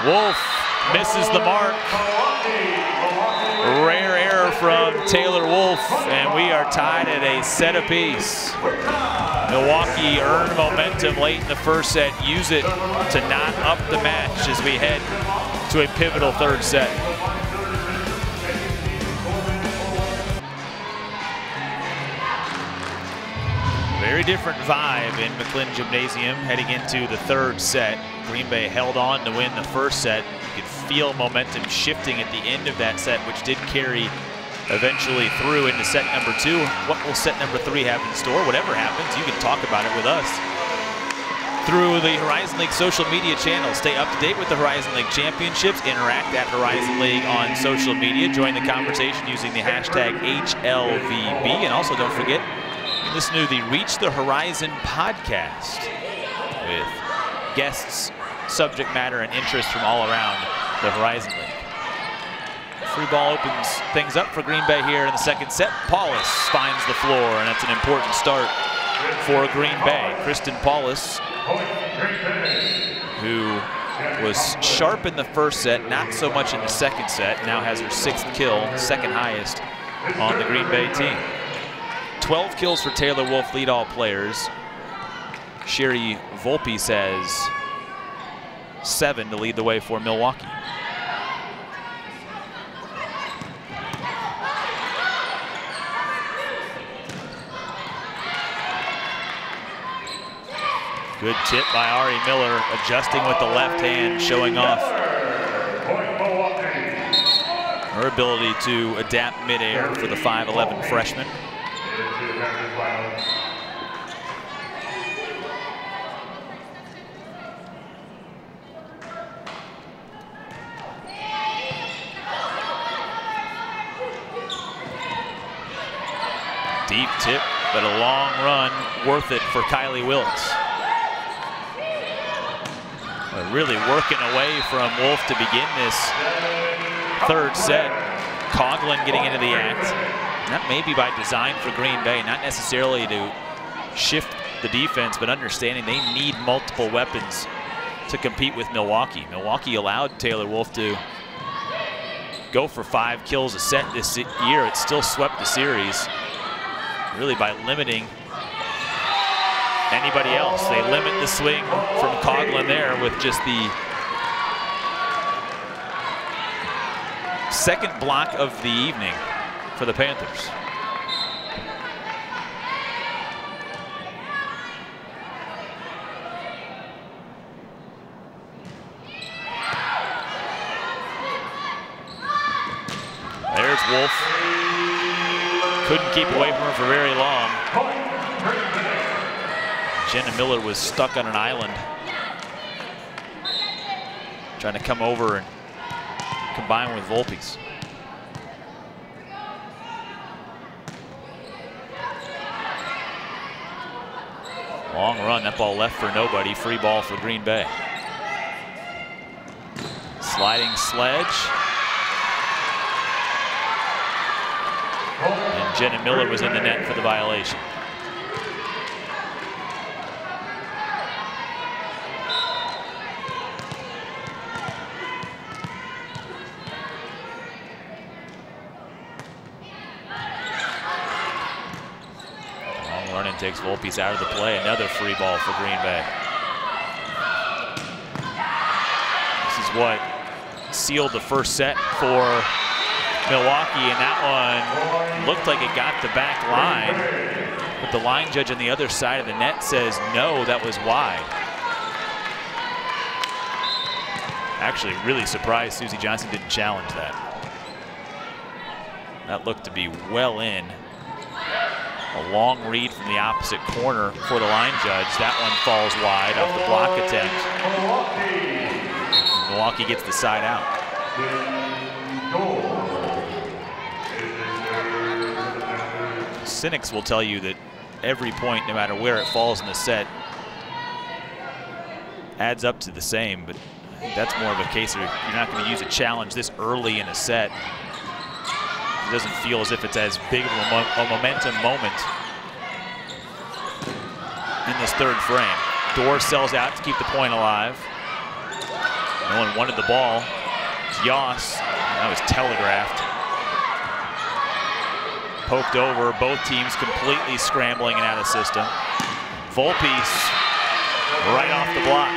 Wolf misses the mark. Rare error from Taylor Wolf, and we are tied at a set apiece. Milwaukee earned momentum late in the first set. Use it to knot up the match as we head to a pivotal third set. Very different vibe in McLinn Gymnasium heading into the third set. Green Bay held on to win the first set. You could feel momentum shifting at the end of that set, which did carry eventually through into set number 2. What will set number 3 have in store? Whatever happens, you can talk about it with us through the Horizon League social media channels. Stay up to date with the Horizon League Championships. Interact at Horizon League on social media. Join the conversation using the hashtag HLVB. And also don't forget, listen to the Reach the Horizon podcast with guests, subject matter, and interest from all around the Horizon League. Free ball opens things up for Green Bay here in the second set. Paulus finds the floor, and that's an important start for Green Bay. Kristen Paulus, who was sharp in the first set, not so much in the second set, now has her 6th kill, second highest on the Green Bay team. 12 kills for Taylor Wolf, lead all players. Sherry Volpe says 7 to lead the way for Milwaukee. Good tip by Ari Miller, adjusting with the left hand, showing off her ability to adapt midair for the 5'11" freshman. Deep tip, but a long run, worth it for Kylie Wilkes. Really working away from Wolf to begin this third set. Coughlin getting into the act. And that may be by design for Green Bay, not necessarily to shift the defense, but understanding they need multiple weapons to compete with Milwaukee. Milwaukee allowed Taylor Wolf to go for 5 kills a set this year. It still swept the series, really by limiting anybody else. They limit the swing from Coughlin there with just the second block of the evening for the Panthers. There's Wolf. Couldn't keep away from her for very long. Jenna Miller was stuck on an island, trying to come over and combine with Volpe's. Long run, that ball left for nobody. Free ball for Green Bay. Sliding sledge. And Jenna Miller was in the net for the violation. Long run and takes Volpe's out of the play. Another free ball for Green Bay. This is what sealed the first set for Milwaukee, and that one looked like it got the back line, but the line judge on the other side of the net says no, that was wide. Actually, really surprised Susie Johnson didn't challenge that. That looked to be well in. A long read from the opposite corner for the line judge. That one falls wide off the block attempt. Milwaukee gets the side out. Cynics will tell you that every point, no matter where it falls in the set, adds up to the same, but I think that's more of a case of you're not going to use a challenge this early in a set. It doesn't feel as if it's as big of a momentum moment in this third frame. Dorr sells out to keep the point alive. No one wanted the ball. It's Yoss. That was telegraphed. Poked over, both teams completely scrambling and out of system. Volpe's right off the block.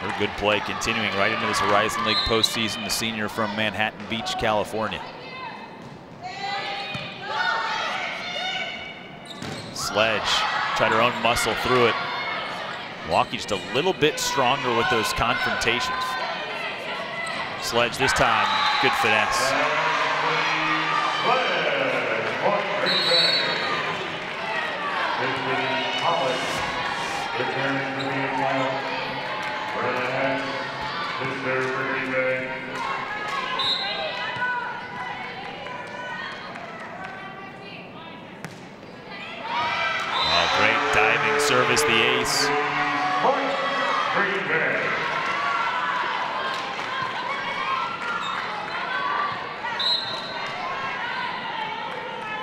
Her good play continuing right into this Horizon League postseason, the senior from Manhattan Beach, California. Sledge, tried her own muscle through it. Milwaukee just a little bit stronger with those confrontations. Sledge this time, good finesse. Oh, great diving service, the ace.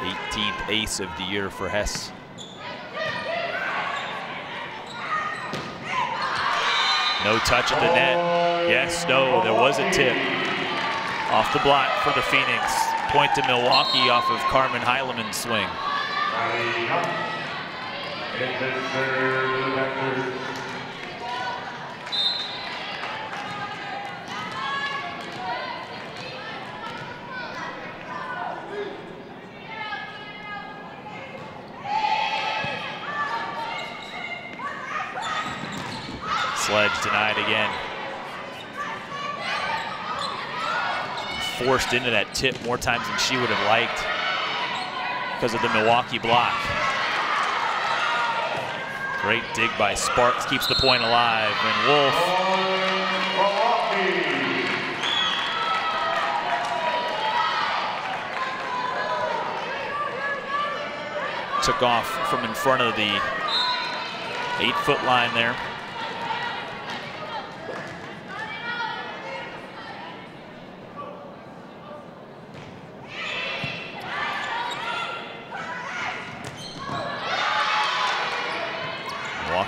18th ace of the year for Hess. No touch at the net. Yes, no, there was a tip. Off the block for the Phoenix. Point to Milwaukee off of Carmen Heileman's swing. Sledge denied again. Forced into that tip more times than she would have liked because of the Milwaukee block. Great dig by Sparks, keeps the point alive, and Wolf. Took off from in front of the 8-foot line there.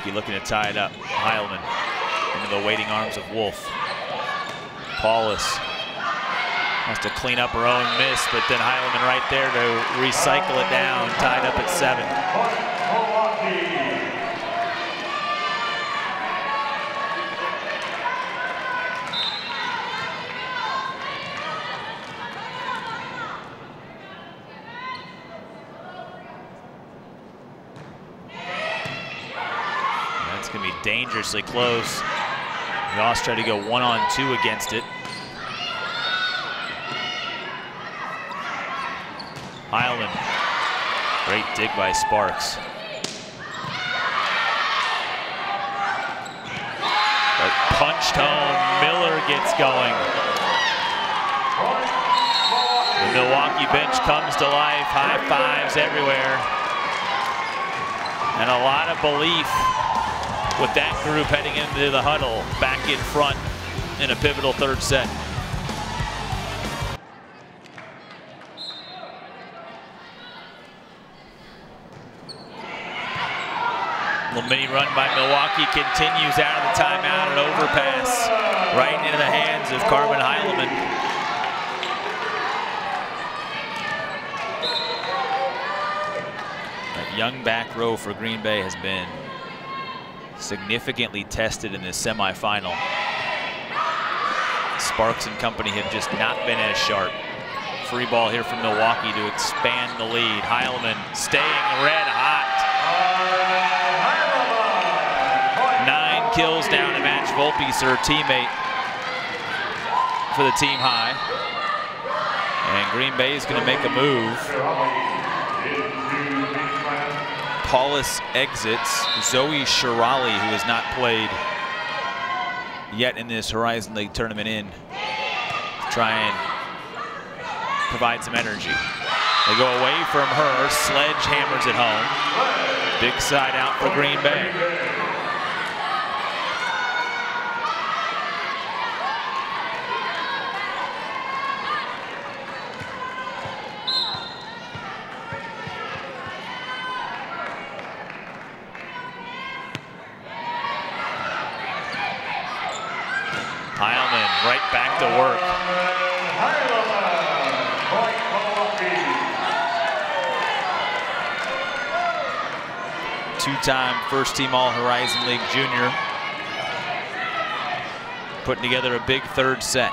Milwaukee looking to tie it up. Heilman into the waiting arms of Wolf. Paulus has to clean up her own miss, but then Heilman right there to recycle it down, tied up at 7. That's going to be dangerously close. Ross tried to go 1-on-2 against it. Heilman, great dig by Sparks. But punched home, Miller gets going. The Milwaukee bench comes to life, high fives everywhere. And a lot of belief with that group heading into the huddle, back in front in a pivotal third set. Little mini run by Milwaukee continues out of the timeout, an overpass right into the hands of Carmen Heilman. That young back row for Green Bay has been significantly tested in this semifinal. Sparks and company have just not been as sharp. Free ball here from Milwaukee to expand the lead. Heilman staying red hot. 9 kills down to match Volpe's, her teammate, for the team high. And Green Bay is going to make a move. Paulus exits. Zoe Shirali, who has not played yet in this Horizon League tournament, in to try and provide some energy. They go away from her, sledgehammers it home. Big side out for Green Bay. Heilman right back to work. Two-time first-team All-Horizon League junior. Putting together a big third set.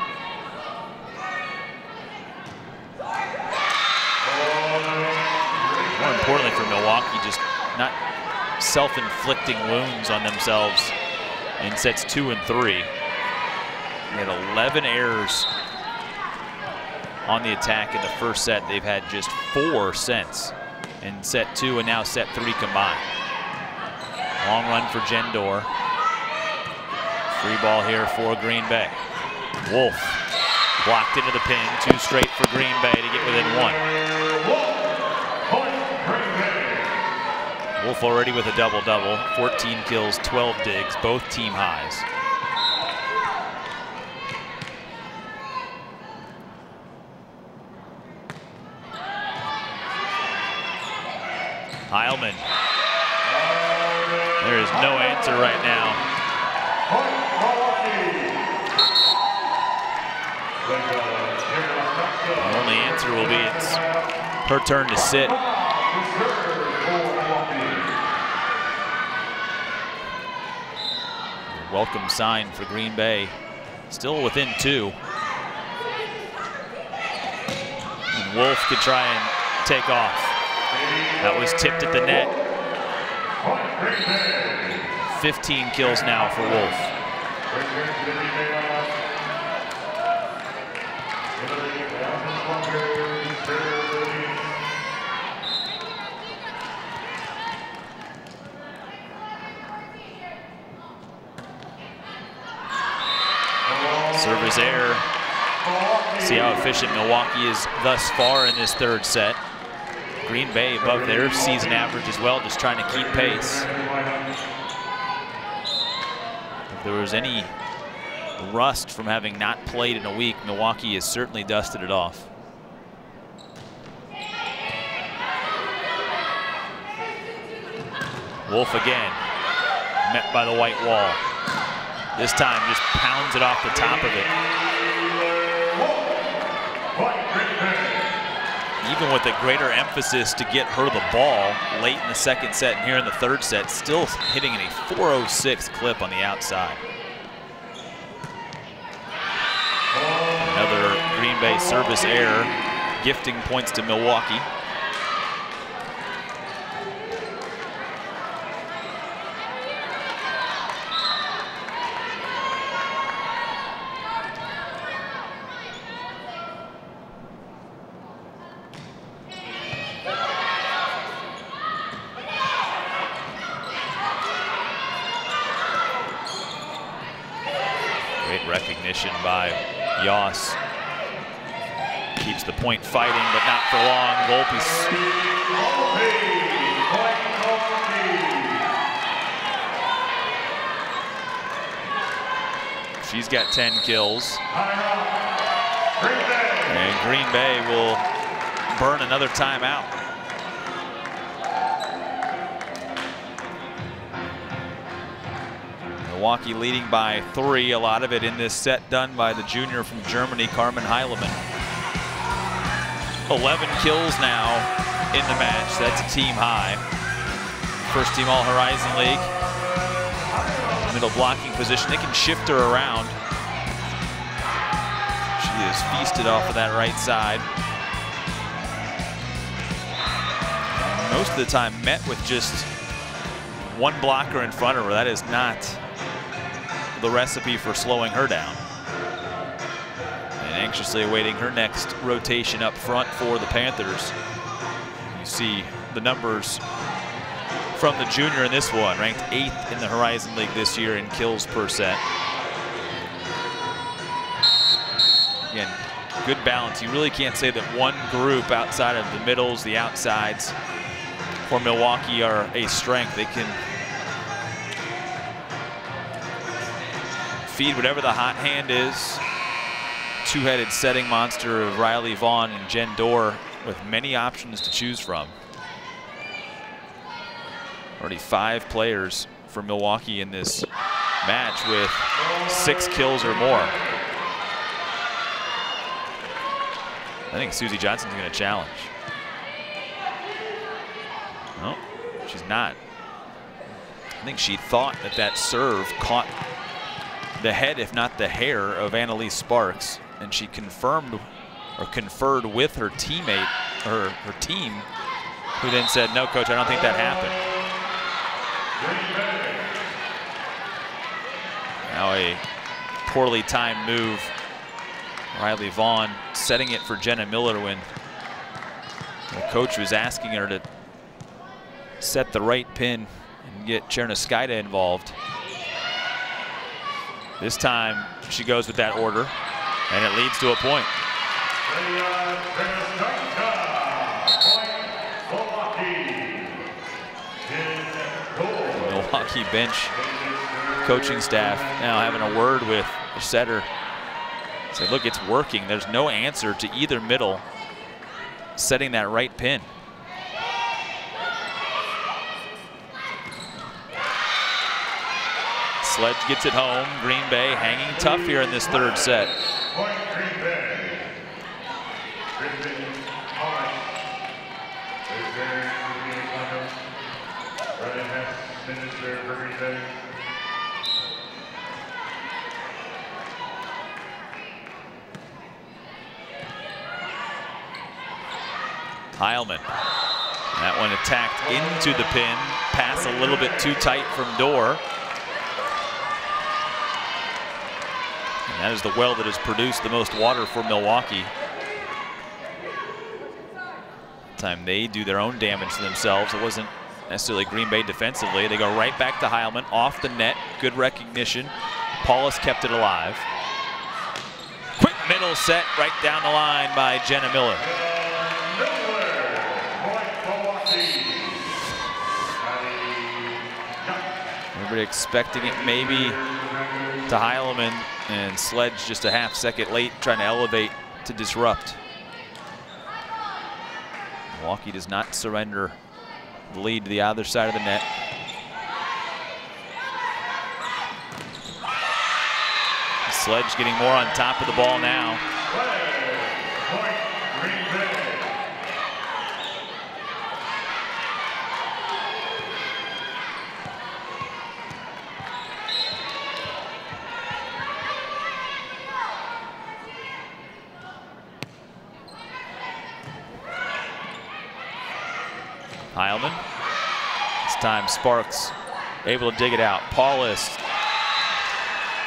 More importantly for Milwaukee, just not self-inflicting wounds on themselves in sets 2 and 3. They had 11 errors on the attack in the first set. They've had just 4 since in set 2 and now set 3 combined. Long run for Jen Dorr. Free ball here for Green Bay. Wolf blocked into the pin. 2 straight for Green Bay to get within 1. Wolf already with a double-double. 14 kills, 12 digs, both team highs. Heilman. There is no answer right now. The only answer will be it's her turn to sit. Welcome sign for Green Bay. Still within 2. And Wolf could try and take off. That was tipped at the net. 15 kills now for Wolf. Service error. See how efficient Milwaukee is thus far in this third set. Green Bay above their season average as well, just trying to keep pace. If there was any rust from having not played in a week, Milwaukee has certainly dusted it off. Wolf again. met by the white wall. This time just pounds it off the top of it. Even with a greater emphasis to get her the ball late in the second set and here in the third set, still hitting a 406 clip on the outside. Another Green Bay service error, gifting points to Milwaukee. Great recognition by Yoss. Keeps the point fighting, but not for long. Volpe's. She's got 10 kills. And Green Bay will burn another timeout. Milwaukee leading by 3, a lot of it in this set done by the junior from Germany, Carmen Heilemann. 11 kills now in the match. That's a team high. First team All-Horizon League. Middle blocking position. They can shift her around. She is feasted off of that right side. Most of the time met with just one blocker in front of her. That is not the recipe for slowing her down. And anxiously awaiting her next rotation up front for the Panthers. You see the numbers from the junior in this one, ranked 8th in the Horizon League this year in kills per set. Again, good balance. You really can't say that one group outside of the middles, the outsides for Milwaukee are a strength. They can feed whatever the hot hand is. Two-headed setting monster of Riley Vaughn and Jen Dorr with many options to choose from. Already 5 players for Milwaukee in this match with 6 kills or more. I think Susie Johnson's going to challenge. No, she's not. I think she thought that that serve caught the head, if not the hair, of Annalise Sparks, and she confirmed or conferred with her teammate, her team, who then said, "No, coach, I don't think that happened." Now a poorly timed move. Riley Vaughn setting it for Jenna Miller when the coach was asking her to set the right pin and get Chernoskaita involved. This time she goes with that order, and it leads to a point. The Milwaukee bench coaching staff now having a word with the setter. Say, look, it's working. There's no answer to either middle setting that right pin. Sledge gets it home. Green Bay hanging tough here in this third set. Heilman. That one attacked into the pin. Pass a little bit too tight from Dorr. And that is the well that has produced the most water for Milwaukee. Time they do their own damage to themselves. It wasn't necessarily Green Bay defensively. They go right back to Heilman, off the net. Good recognition. Paulus kept it alive. Quick middle set right down the line by Jenna Miller. Everybody expecting it maybe to Heilman, and Sledge just a half second late, trying to elevate to disrupt. Milwaukee does not surrender the lead to the other side of the net. Sledge getting more on top of the ball now. Heilman. This time Sparks able to dig it out. Paulus,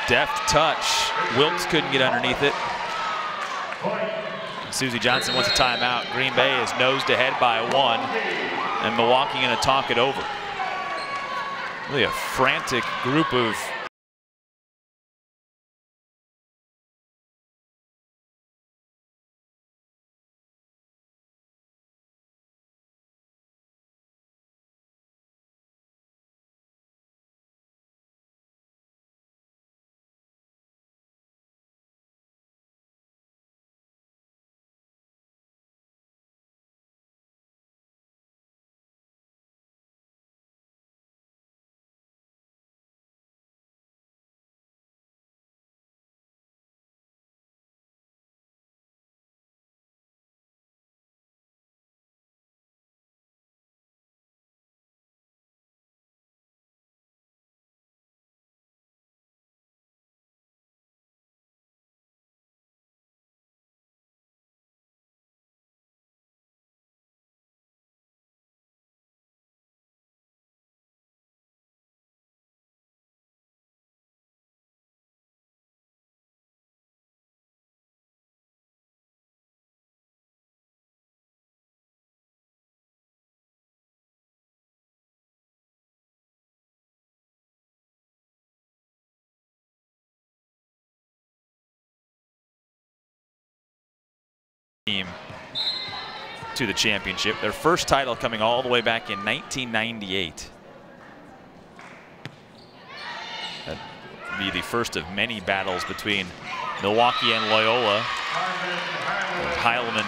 deft touch. Wilkes couldn't get underneath it. Susie Johnson wants a timeout. Green Bay is nosed ahead by 1, and Milwaukee going to talk it over. Really a frantic group of team to the championship. Their first title coming all the way back in 1998. That'd be the first of many battles between Milwaukee and Loyola. Heilman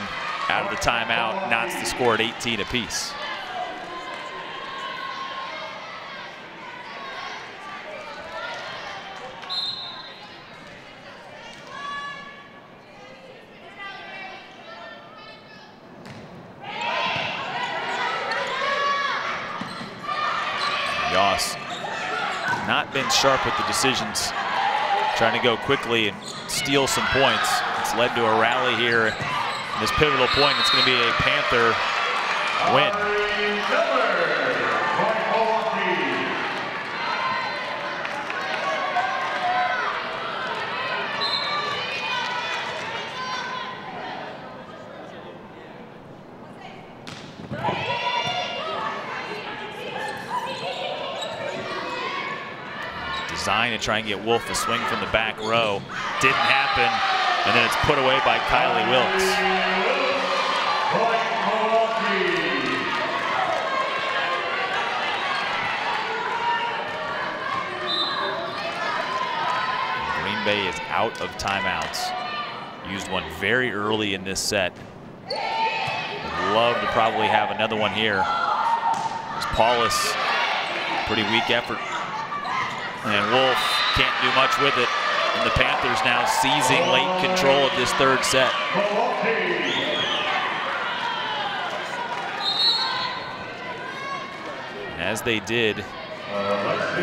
out of the timeout, knots the score at 18 apiece. Not been sharp with the decisions, trying to go quickly and steal some points. It's led to a rally here. At this pivotal point, it's going to be a Panther win. To try and get Wolf to swing from the back row. Didn't happen, and then it's put away by Kylie Wilkes. Green Bay is out of timeouts. Used one very early in this set. Would love to probably have another one here. There's Paulus, pretty weak effort. And Wolf can't do much with it. And the Panthers now seizing late control of this third set. As they did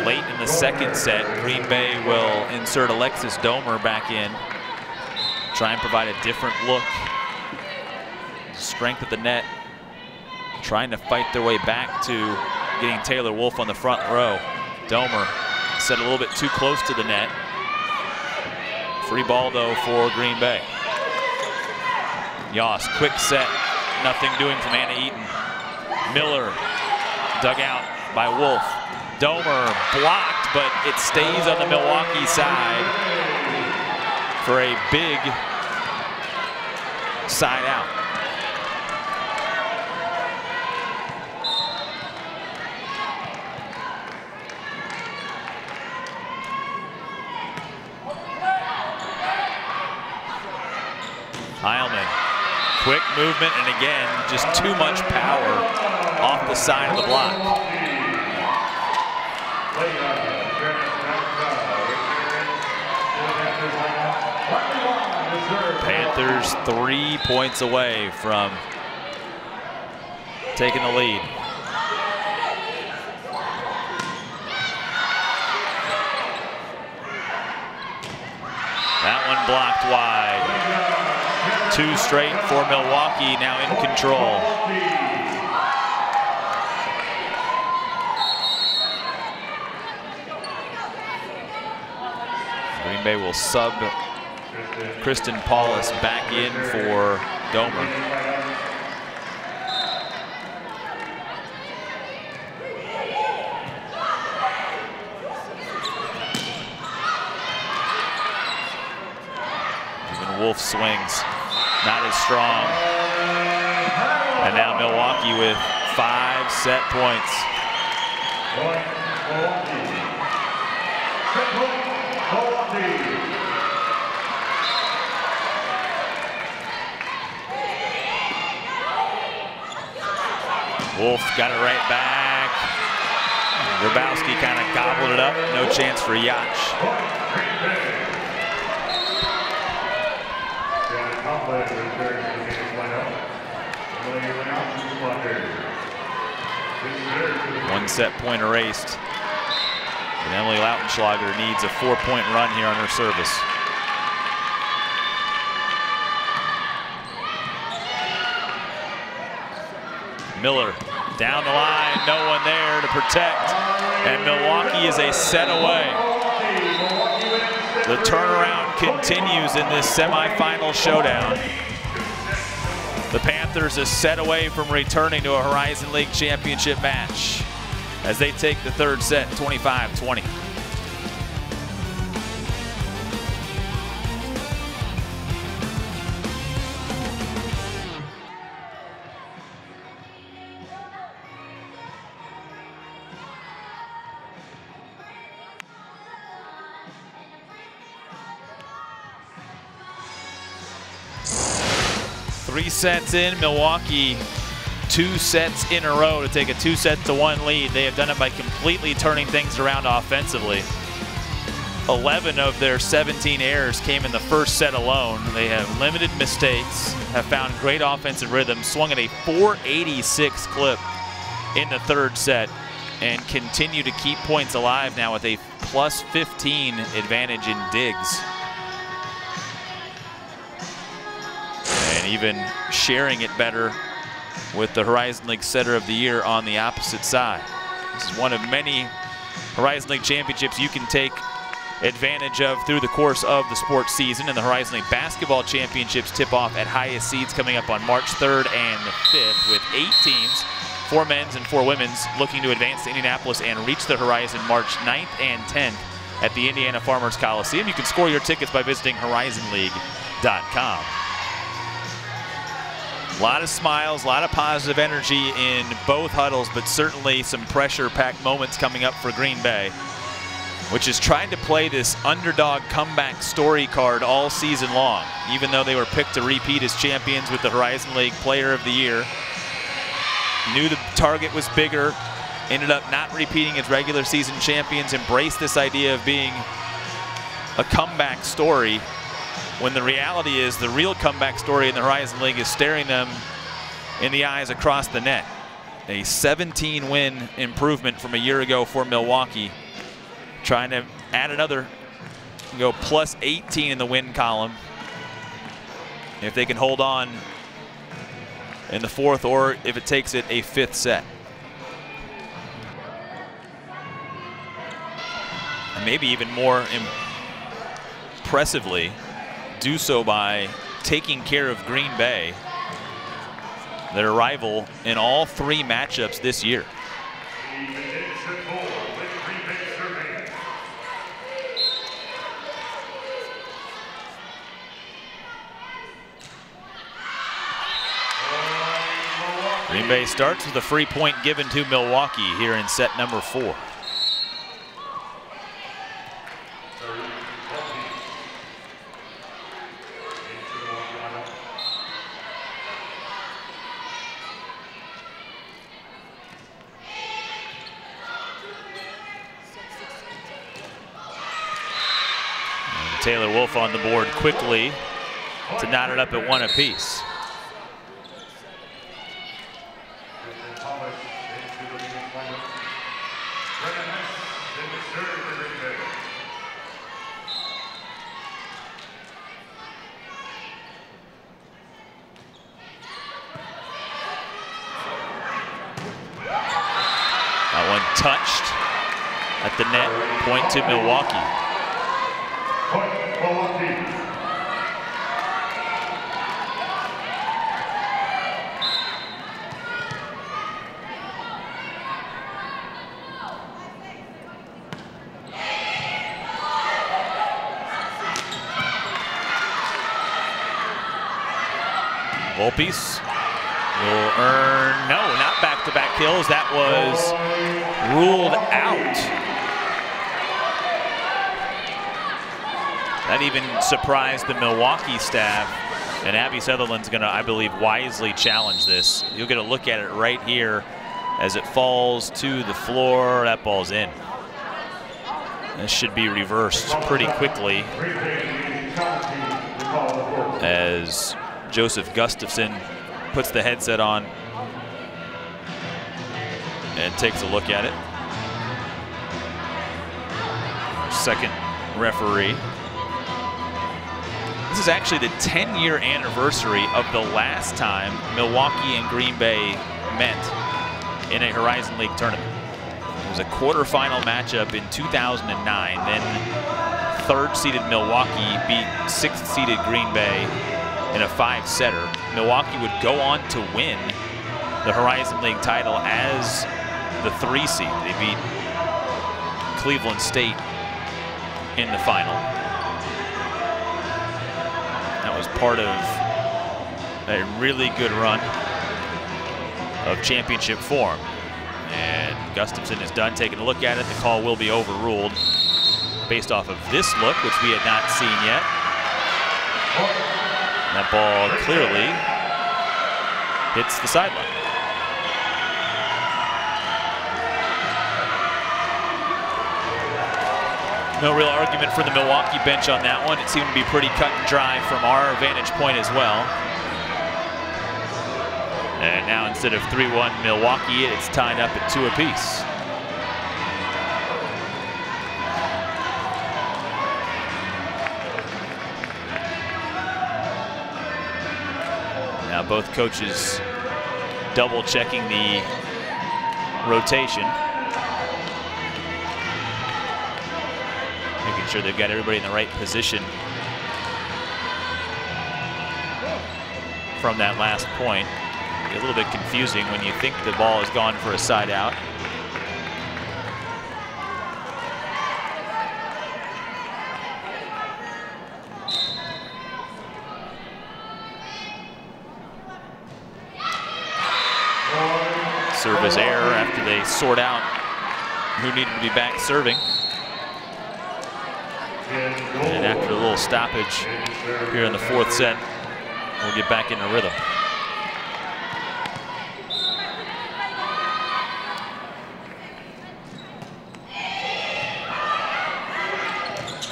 late in the second set, Green Bay will insert Alexis Domer back in. Try and provide a different look. Strength at the net. Trying to fight their way back to getting Taylor Wolf on the front row. Domer set a little bit too close to the net. Free ball though for Green Bay. Yoss, quick set, nothing doing from Anna Eaton. Miller dug out by Wolf. Domer blocked, but it stays on the Milwaukee side for a big side out. Heilman, quick movement, and again, just too much power off the side of the block. Panthers 3 points away from taking the lead. That one blocked wide. 2 straight for Milwaukee, now in control. Green Bay will sub Kristen Paulus back in for Domer. Wolf swings, not as strong. And now Milwaukee with 5 set points. Wolf got it right back. Grabowski kind of gobbled it up. No chance for Yacht. One set point erased. And Emily Lautenschlager needs a 4-point run here on her service. Miller down the line, no one there to protect. And Milwaukee is a set away. The turnaround continues in this semifinal showdown. The Panthers a set away from returning to a Horizon League championship match as they take the 3rd set, 25-20. Three sets in, Milwaukee 2 sets in a row to take a 2-set-to-1 lead. They have done it by completely turning things around offensively. 11 of their 17 errors came in the first set alone. They have limited mistakes, have found great offensive rhythm, swung at a .486 clip in the 3rd set, and continue to keep points alive now with a +15 advantage in digs. And even sharing it better with the Horizon League Setter of the Year on the opposite side. This is one of many Horizon League championships you can take advantage of through the course of the sports season. And the Horizon League Basketball Championships tip off at highest seeds coming up on March 3rd and the 5th with 8 teams, 4 men's and 4 women's, looking to advance to Indianapolis and reach the Horizon March 9th and 10th at the Indiana Farmers Coliseum. You can score your tickets by visiting horizonleague.com. A lot of smiles, a lot of positive energy in both huddles, but certainly some pressure-packed moments coming up for Green Bay, which is trying to play this underdog comeback story card all season long, even though they were picked to repeat as champions with the Horizon League Player of the Year. Knew the target was bigger, ended up not repeating as regular season champions, embraced this idea of being a comeback story, when the reality is the real comeback story in the Horizon League is staring them in the eyes across the net. A 17-win improvement from a year ago for Milwaukee, trying to add another, go +18 in the win column if they can hold on in the 4th, or if it takes it a 5th set. And maybe even more impressively, do so by taking care of Green Bay, their rival in all 3 matchups this year. Green Bay starts with a free point given to Milwaukee here in set number 4. Taylor Wolf on the board quickly to knot it up at 1 apiece. That one touched at the net, point to Milwaukee. Volpes will earn, no, not back-to-back kills. That was ruled out. That even surprised the Milwaukee staff. And Abby Sutherland's gonna, I believe, wisely challenge this. You'll get a look at it right here as it falls to the floor. That ball's in. This should be reversed pretty quickly as Joseph Gustafson puts the headset on and takes a look at it. Our second referee. This is actually the 10-year anniversary of the last time Milwaukee and Green Bay met in a Horizon League tournament. It was a quarterfinal matchup in 2009. Then third-seeded Milwaukee beat sixth-seeded Green Bay in a 5-setter. Milwaukee would go on to win the Horizon League title as the 3 seed. They beat Cleveland State in the final. That was part of a really good run of championship form. And Gustafson is done taking a look at it. The call will be overruled based off of this look, which we had not seen yet. That ball clearly hits the sideline. No real argument for the Milwaukee bench on that one. It seemed to be pretty cut and dry from our vantage point as well. And now instead of 3-1 Milwaukee, it's tied up at 2 apiece. Now both coaches double checking the rotation. Making sure they've got everybody in the right position from that last point. A little bit confusing when you think the ball has gone for a side out. Service error after they sort out who needed to be back serving. And after a little stoppage here in the 4th set, we'll get back into rhythm.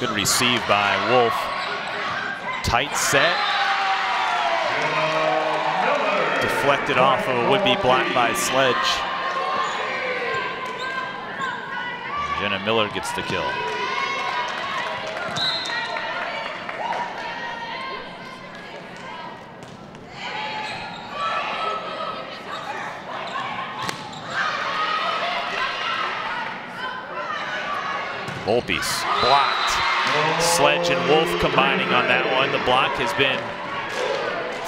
Good receive by Wolf. Tight set. Deflected off of a would-be block by Sledge. Jenna Miller gets the kill. Volpes blocked. Sledge and Wolf combining on that one. The block has been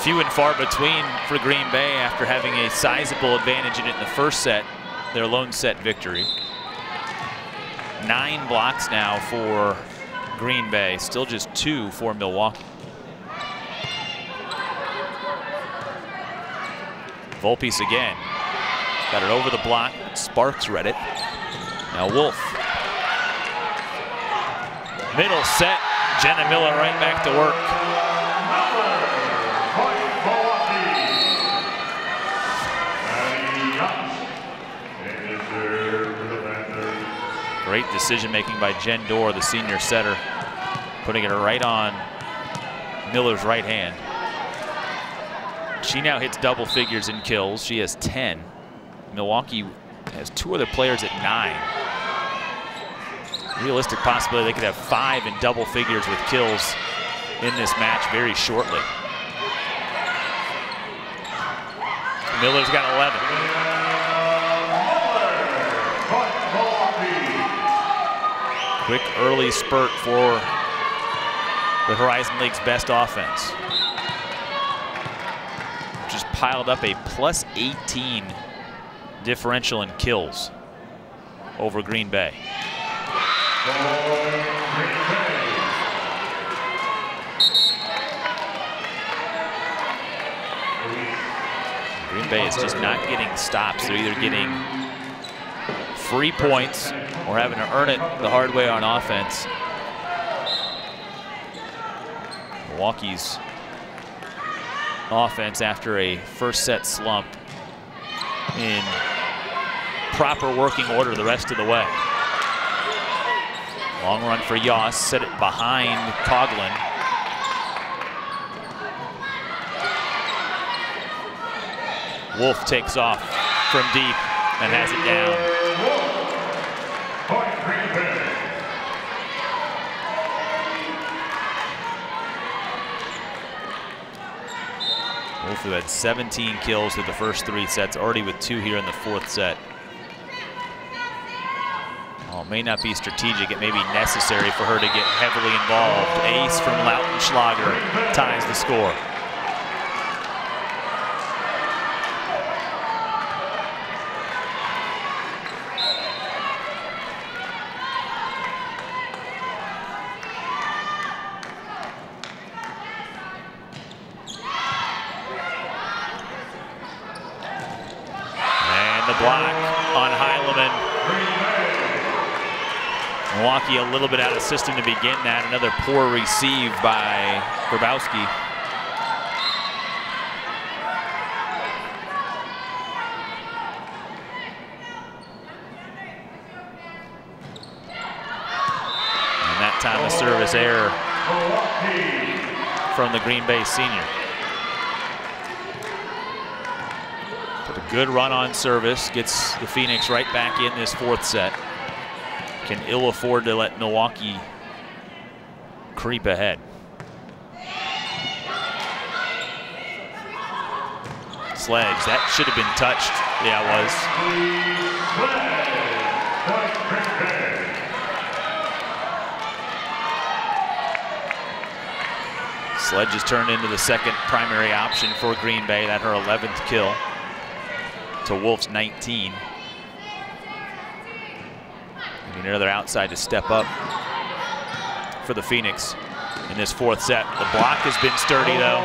few and far between for Green Bay after having a sizable advantage in it in the 1st set, their lone set victory. 9 blocks now for Green Bay, still just 2 for Milwaukee. Volpes again. Got it over the block, Sparks read it. Now Wolf. Middle set, Jenna Miller right back to work. Great decision making by Jen Dorr, the senior setter, putting it right on Miller's right hand. She now hits double figures in kills. She has 10. Milwaukee has 2 other players at 9. Realistic possibility they could have 5 in double figures with kills in this match very shortly. Miller's got 11. Quick early spurt for the Horizon League's best offense, which has piled up a +18 differential in kills over Green Bay. Green Bay is just not getting stops. They're either getting free points or having to earn it the hard way on offense. Milwaukee's offense, after a first set slump, in proper working order the rest of the way. Long run for Yoss, set it behind Coughlin. Wolf takes off from deep and has it down. Wolf, who had 17 kills through the first 3 sets, already with 2 here in the 4th set. Well, it may not be strategic, it may be necessary for her to get heavily involved. Ace from Lautenschlager ties the score. Milwaukee a little bit out of system to begin that. Another poor receive by Grabowski. And that time a service error from the Green Bay senior. But a good run on service gets the Phoenix right back in this 4th set. Can ill afford to let Milwaukee creep ahead. Sledge, that should have been touched. Yeah, it was. Sledge has turned into the 2nd primary option for Green Bay. That her 11th kill to Wolf's 19. Another outside to step up for the Phoenix in this 4th set. The block has been sturdy though.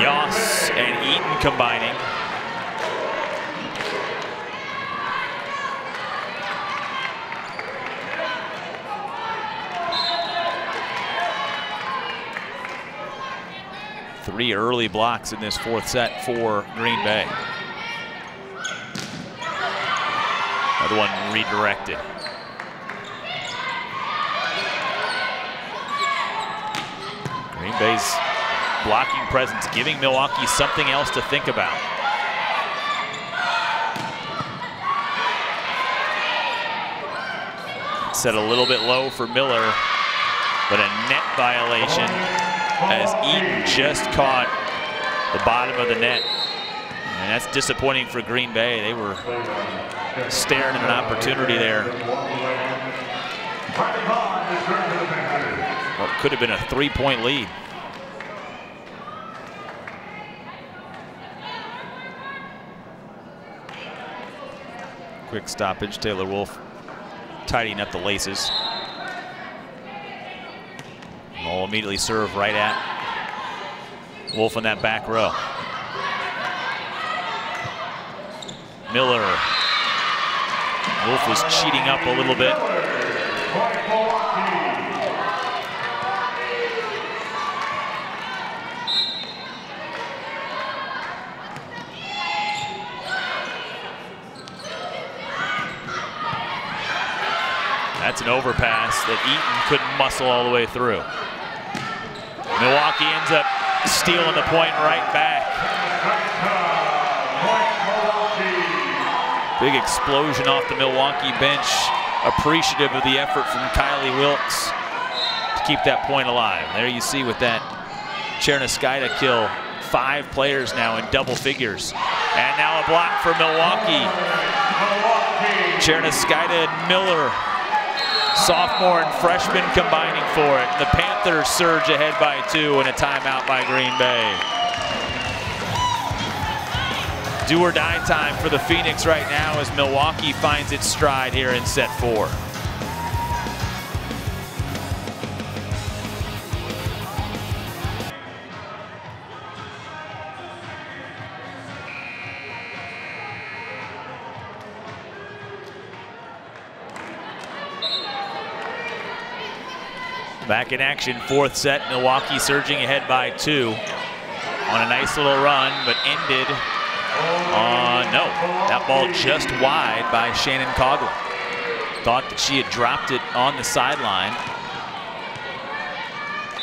Yoss and Eaton combining. Three early blocks in this 4th set for Green Bay. Another one redirected. Green Bay's blocking presence giving Milwaukee something else to think about. Set a little bit low for Miller, but a net violation as Eaton just caught the bottom of the net. And that's disappointing for Green Bay. They were staring at an opportunity there. What could have been a 3-point lead. Quick stoppage, Taylor Wolf tidying up the laces. Will immediately serve right at Wolf in that back row. Miller. Wolf was cheating up a little bit. That's an overpass that Eaton couldn't muscle all the way through. Milwaukee ends up stealing the point right back. Big explosion off the Milwaukee bench. Appreciative of the effort from Kylie Wilkes to keep that point alive. There you see with that Cherniskaita kill, 5 players now in double figures. And now a block for Milwaukee. Cherniskaita and Miller, sophomore and freshman, combining for it. The Panthers surge ahead by 2 and a timeout by Green Bay. Do or die time for the Phoenix right now as Milwaukee finds its stride here in set 4. Back in action, 4th set. Milwaukee surging ahead by 2 on a nice little run, but ended no, that ball just wide by Shannon Coughlin. Thought that she had dropped it on the sideline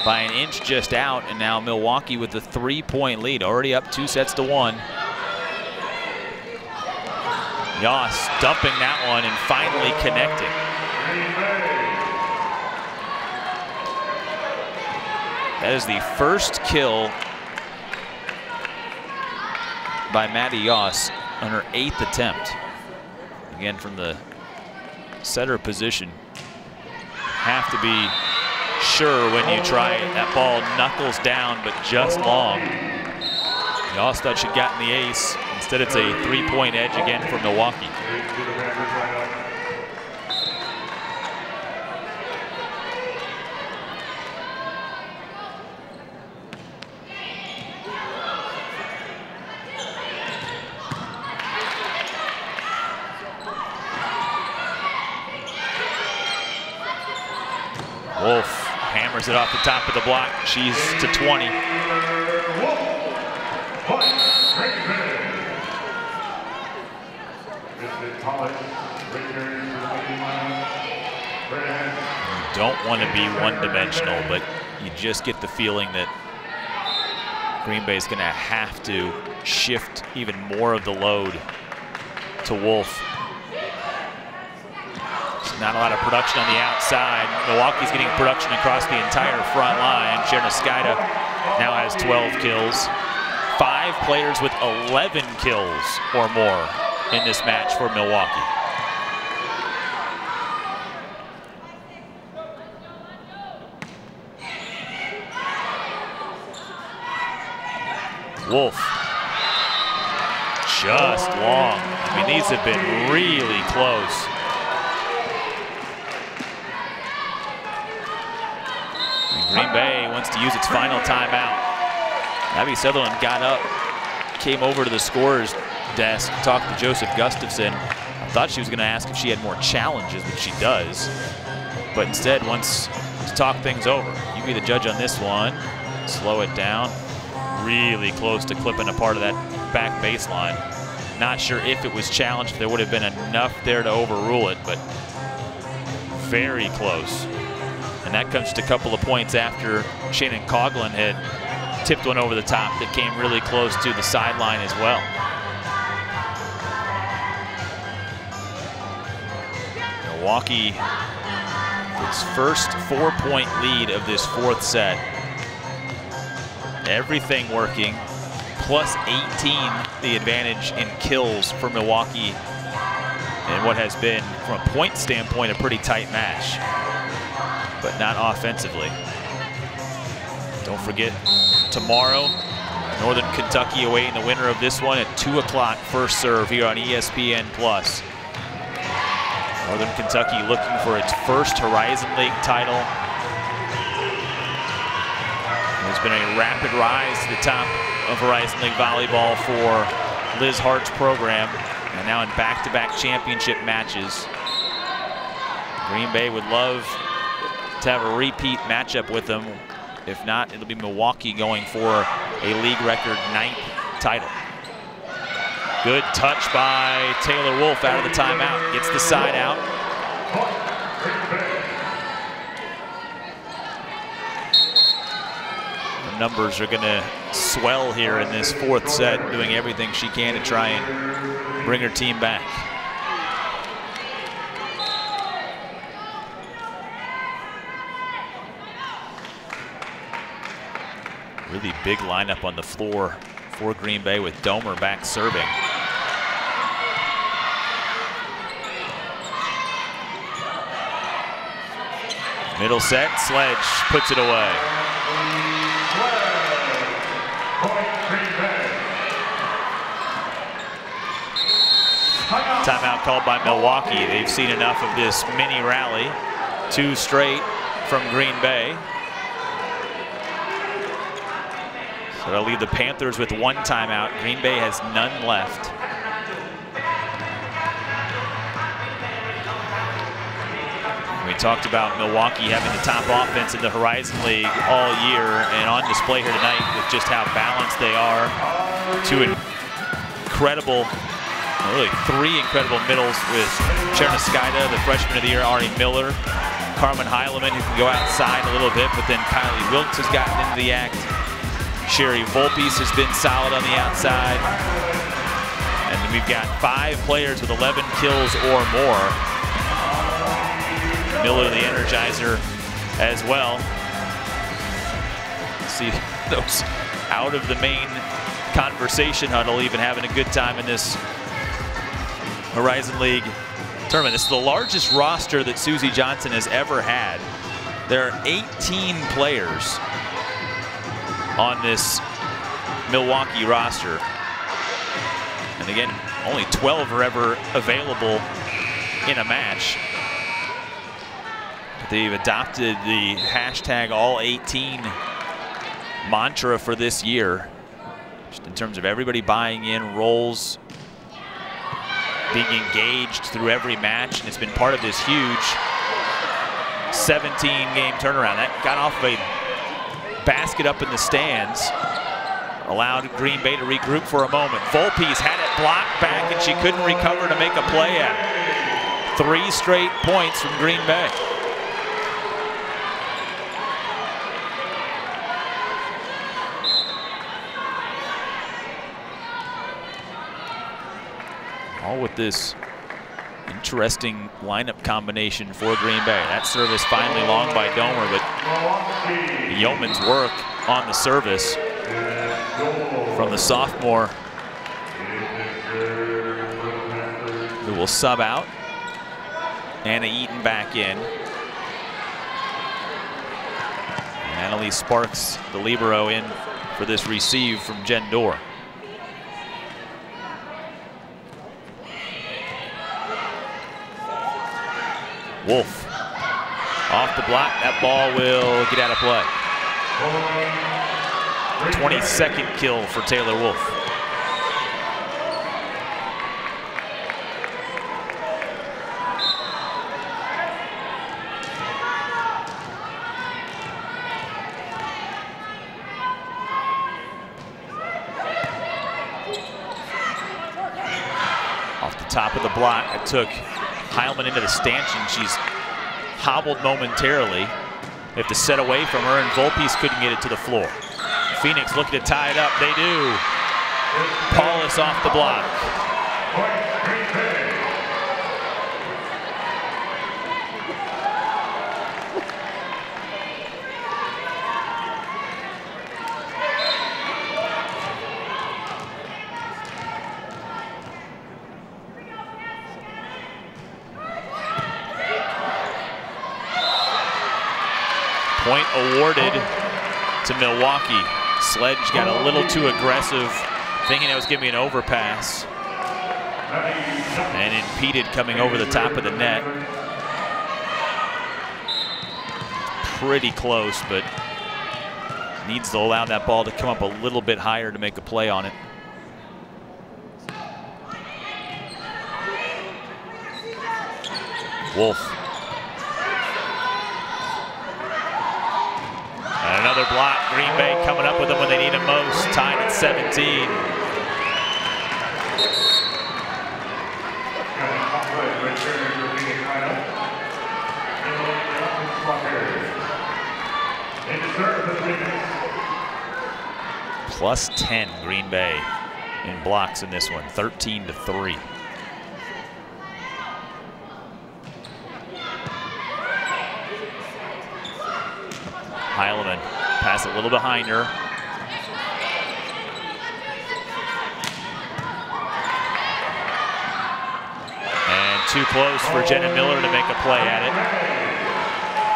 by an inch just out, and now Milwaukee with the 3-point lead, already up 2 sets to 1. Yoss dumping that one and finally connecting. That is the first kill by Maddie Yoss on her 8th attempt. Again, from the setter position. Have to be sure when you try it. That ball knuckles down, but just long. Yoss thought she'd gotten the ace. Instead, it's a 3-point edge again for Milwaukee. Wolf hammers it off the top of the block. She's to 20. You don't want to be one-dimensional, but you just get the feeling that Green Bay is going to have to shift even more of the load to Wolf. Not a lot of production on the outside. Milwaukee's getting production across the entire front line. Cherniskaita now has 12 kills. 5 players with 11 kills or more in this match for Milwaukee. Wolf. Just long. I mean, these have been really close. Green Bay wants to use its final timeout. Abby Sutherland got up, came over to the scorer's desk, talked to Joseph Gustafson. I thought she was going to ask if she had more challenges, which she does, but instead wants to talk things over. You be the judge on this one. Slow it down. Really close to clipping a part of that back baseline. Not sure if it was challenged, if there would have been enough there to overrule it, but very close. And that comes to a couple of points after Shannon Coughlin had tipped one over the top that came really close to the sideline as well. Milwaukee, its first 4-point lead of this 4th set. Everything working, plus 18 the advantage in kills for Milwaukee in what has been, from a point standpoint, a pretty tight match, but not offensively. Don't forget, tomorrow, Northern Kentucky awaiting the winner of this one at 2 o'clock first serve here on ESPN+. Northern Kentucky looking for its first Horizon League title. There's been a rapid rise to the top of Horizon League volleyball for Liz Hart's program, and now in back-to-back championship matches. Green Bay would love to have a repeat matchup with them. If not, it'll be Milwaukee going for a league record 9th title. Good touch by Taylor Wolf out of the timeout. Gets the side out. numbers are going to swell here in this fourth set, doing everything she can to try and bring her team back. Really big lineup on the floor for Green Bay with Domer back serving. Middle set, Sledge puts it away. Timeout called by Milwaukee. They've seen enough of this mini rally. 2 straight from Green Bay. So they'll leave the Panthers with 1 timeout. Green Bay has none left. We talked about Milwaukee having the top offense in the Horizon League all year, and on display here tonight with just how balanced they are. 2 incredible, really 3 incredible middles with Cherniskaita, the freshman of the year, Ari Miller, Carmen Heilemann, who can go outside a little bit, but then Kylie Wilkes has gotten into the act. Sherry Volpes has been solid on the outside. And then we've got 5 players with 11 kills or more. Miller, the Energizer, as well. See those out of the main conversation huddle, even having a good time in this Horizon League tournament. This is the largest roster that Susie Johnson has ever had. There are 18 players on this Milwaukee roster. And again, only 12 are ever available in a match. They've adopted the hashtag #all18 mantra for this year, just in terms of everybody buying in, roles, being engaged through every match, and it's been part of this huge 17-game turnaround. That got off of a basket up in the stands, allowed Green Bay to regroup for a moment. Volpes had it blocked back, and she couldn't recover to make a play at it. 3 straight points from Green Bay. All with this interesting lineup combination for Green Bay. That service finally long by Domer, but Yeoman's work on the service from the sophomore, who will sub out. Anna Eaton back in. Annalise Sparks, the libero, in for this receive from Jen Dorr. Wolf off the block. That ball will get out of play. 22nd kill for Taylor Wolf. Off the top of the block, it took Heilman into the stanchion. She's hobbled momentarily. They have to set away from her, and Volpes couldn't get it to the floor. Phoenix looking to tie it up. They do. Paulus off the block. Point awarded to Milwaukee. Sledge got a little too aggressive, thinking it was giving me an overpass, and impeded coming over the top of the net. Pretty close, but needs to allow that ball to come up a little bit higher to make a play on it. Wolf. And another block. Green Bay coming up with them when they need them most. Tied at 17. Plus 10 Green Bay in blocks in this one, 13-3. Heileman, pass a little behind her. And too close for Jenna Miller to make a play at it.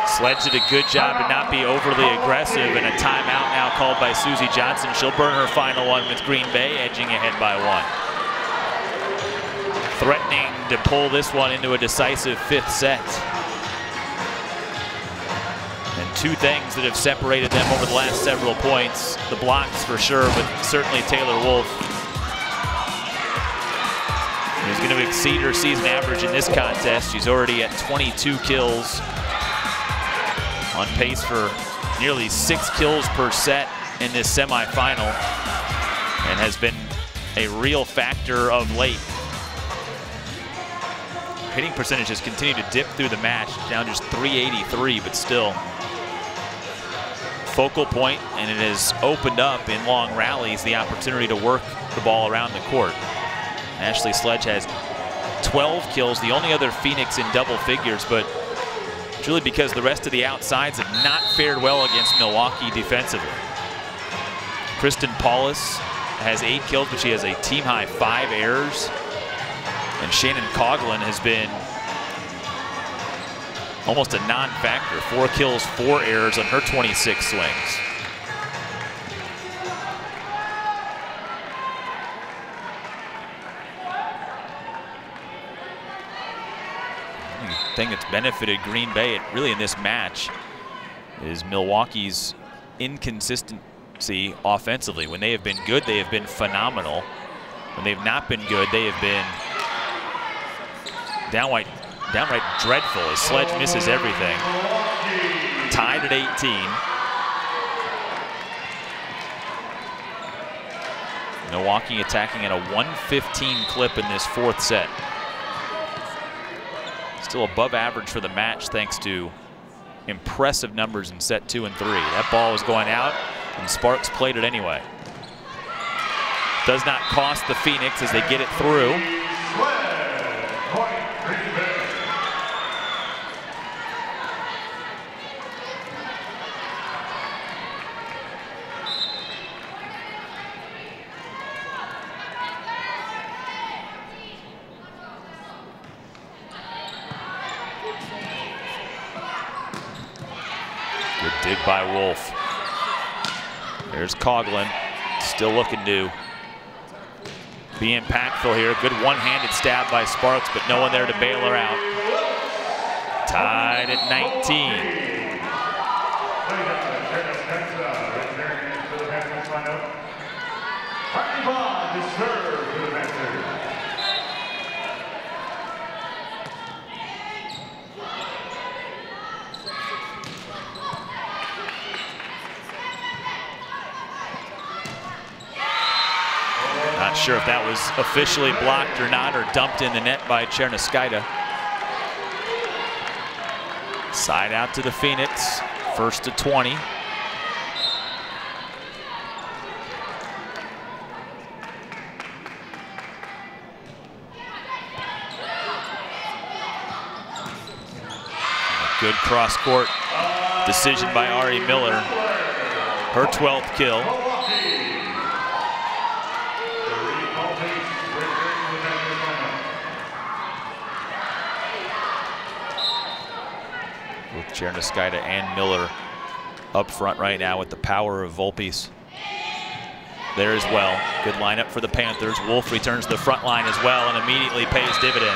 Sledge did a good job to not be overly aggressive, and a timeout now called by Susie Johnson. She'll burn her final one with Green Bay edging ahead by 1. Threatening to pull this one into a decisive 5th set. And two things that have separated them over the last several points. The blocks for sure, but certainly Taylor Wolf, who's going to exceed her season average in this contest. She's already at 22 kills. On pace for nearly 6 kills per set in this semifinal, and has been a real factor of late. Hitting percentage has continued to dip through the match, down just 383, but still focal point, and it has opened up in long rallies the opportunity to work the ball around the court. Ashley Sledge has 12 kills, the only other Phoenix in double figures, but it's really because the rest of the outsides have not fared well against Milwaukee defensively. Kristen Paulus has 8 kills, but she has a team-high 5 errors. And Shannon Coughlin has been almost a non-factor. 4 kills, 4 errors on her 26 swings. Thing that's benefited Green Bay really in this match is Milwaukee's inconsistency offensively. When they have been good, they have been phenomenal. When they've not been good, they have been downright dreadful as Sledge misses everything. Tied at 18. Milwaukee attacking at a 115 clip in this 4th set. Still above average for the match thanks to impressive numbers in set 2 and 3. That ball was going out and Sparks played it anyway. Does not cost the Phoenix as they get it through. Dig by Wolf. There's Coughlin, still looking to be impactful here. Good one-handed stab by Sparks, but no one there to bail her out. Tied at 19. Not sure if that was officially blocked or not, or dumped in the net by Chernoskaita. Side out to the Phoenix, 1st to 20. A good cross-court decision by Ari Miller. Her 12th kill. Chernoskaita and Miller up front right now with the power of Volpe's there as well. Good lineup for the Panthers. Wolf returns to the front line as well and immediately pays dividends.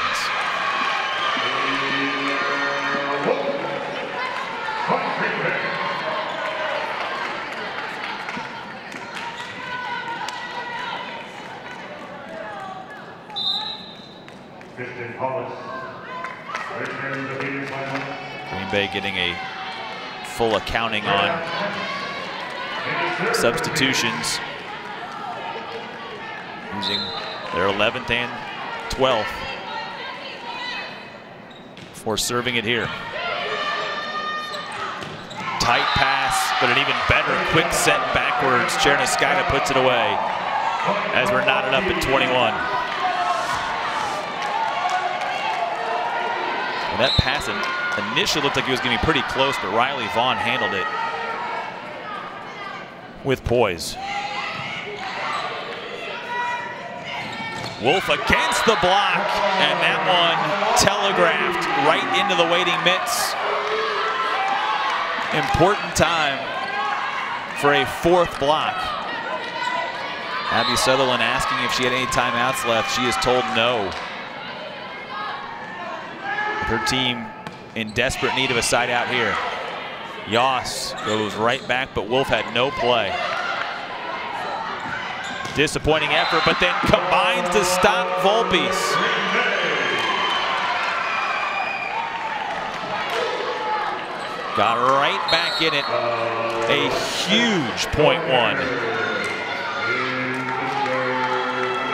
Green Bay getting a full accounting on substitutions, using their 11th and 12th for serving it here. Tight pass, but an even better quick set backwards. Cherniskaita puts it away as we're knotted up at 21. Well, that pass initially looked like it was going to be pretty close, but Riley Vaughn handled it with poise. Wolf against the block, and that one telegraphed right into the waiting mitts. Important time for a fourth block. Abby Sutherland asking if she had any timeouts left. She is told no. With her team in desperate need of a side out here. Yoss goes right back, but Wolf had no play. Disappointing effort, but then combines to stop Volpes. Got right back in it. A huge .1.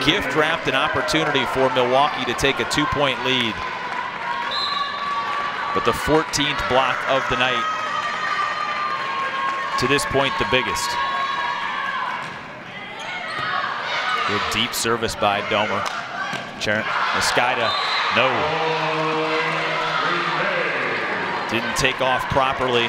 Gift wrapped an opportunity for Milwaukee to take a 2-point lead. But the 14th block of the night. To this point, the biggest. Good deep service by Domer. Cherniskaita, no. Didn't take off properly.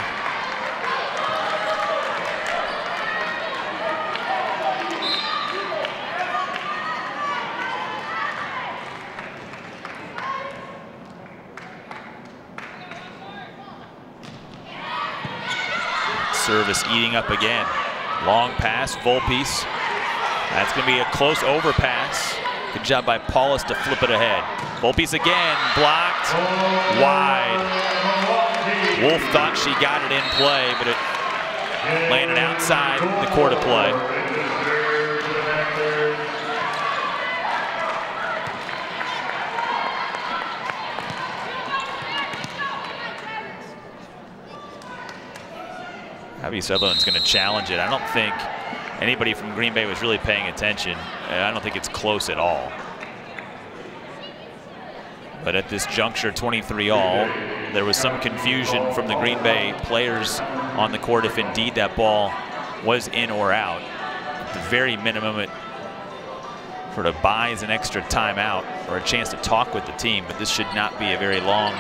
Service eating up again. Long pass, Volpes. That's going to be a close overpass. Good job by Paulus to flip it ahead. Volpes again, blocked, wide. Wolf thought she got it in play, but it landed outside the court of play. Abby Sutherland's going to challenge it. I don't think anybody from Green Bay was really paying attention. I don't think it's close at all. But at this juncture, 23-all, there was some confusion from the Green Bay players on the court if indeed that ball was in or out. At the very minimum, it sort of buys an extra timeout or a chance to talk with the team, but this should not be a very long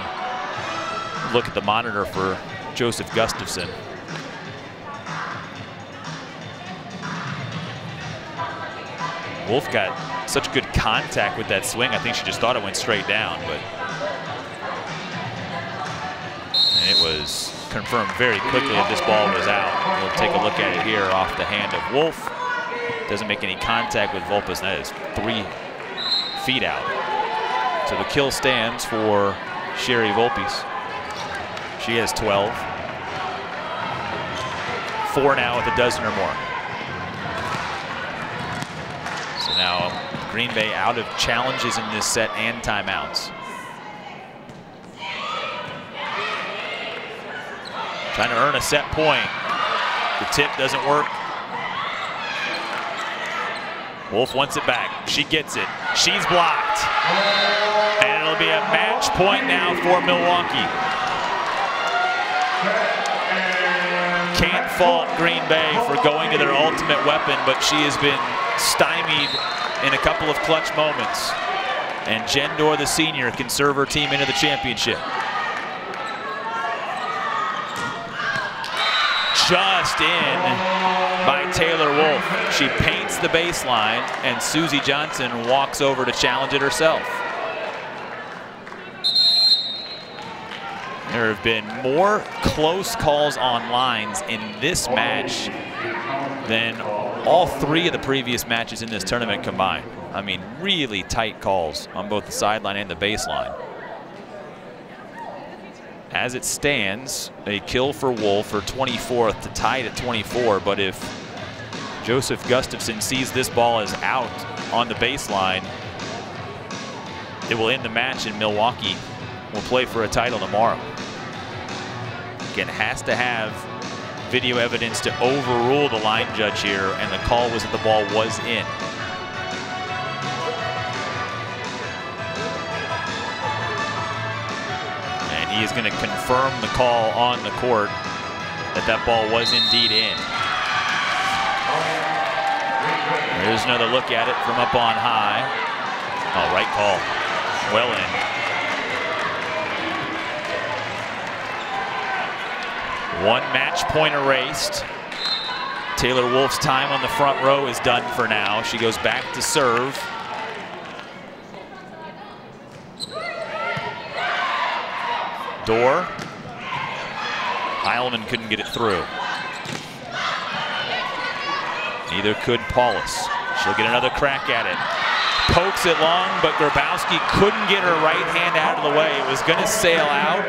look at the monitor for Joseph Gustafson. Wolf got such good contact with that swing. I think she just thought it went straight down, but and it was confirmed very quickly that this ball was out. We'll take a look at it here off the hand of Wolf. Doesn't make any contact with Volpes. That is 3 feet out. So the kill stands for Sherry Volpes. She has 12. 4 now with a dozen or more. Now, Green Bay out of challenges in this set and timeouts. Trying to earn a set point. The tip doesn't work. Wolf wants it back. She gets it. She's blocked. And it'll be a match point now for Milwaukee. Can't fault Green Bay for going to their ultimate weapon, but she has been stymied in a couple of clutch moments. And Jen Dorr, the senior, can serve her team into the championship. Just in by Taylor Wolf. She paints the baseline, and Susie Johnson walks over to challenge it herself. There have been more close calls on lines in this match than all 3 of the previous matches in this tournament combined. I mean, really tight calls on both the sideline and the baseline. As it stands, a kill for Wolf, her 24th, to tie it at 24. But if Joseph Gustafson sees this ball as out on the baseline, it will end the match, and Milwaukee will play for a title tomorrow. Again, has to have video evidence to overrule the line judge here, and the call was that the ball was in. And he is going to confirm the call on the court that ball was indeed in. There's another look at it from up on high. Oh, right call. Well in. One match point erased. Taylor Wolf's time on the front row is done for now. She goes back to serve. Door. Heilman couldn't get it through. Neither could Paulus. She'll get another crack at it. Pokes it long, but Grabowski couldn't get her right hand out of the way. It was going to sail out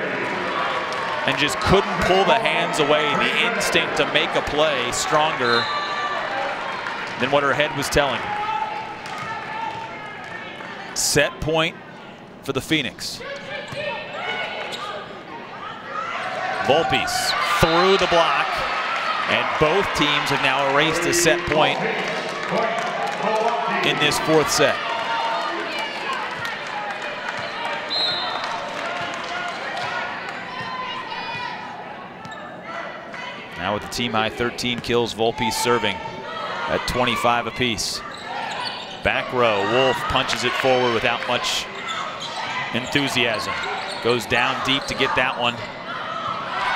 and just couldn't pull the hands away. The instinct to make a play stronger than what her head was telling her. Set point for the Phoenix. Volpes through the block, and both teams have now erased a set point in this fourth set. Now with the team high 13 kills, Volpe serving at 25 apiece. Back row, Wolf punches it forward without much enthusiasm. Goes down deep to get that one.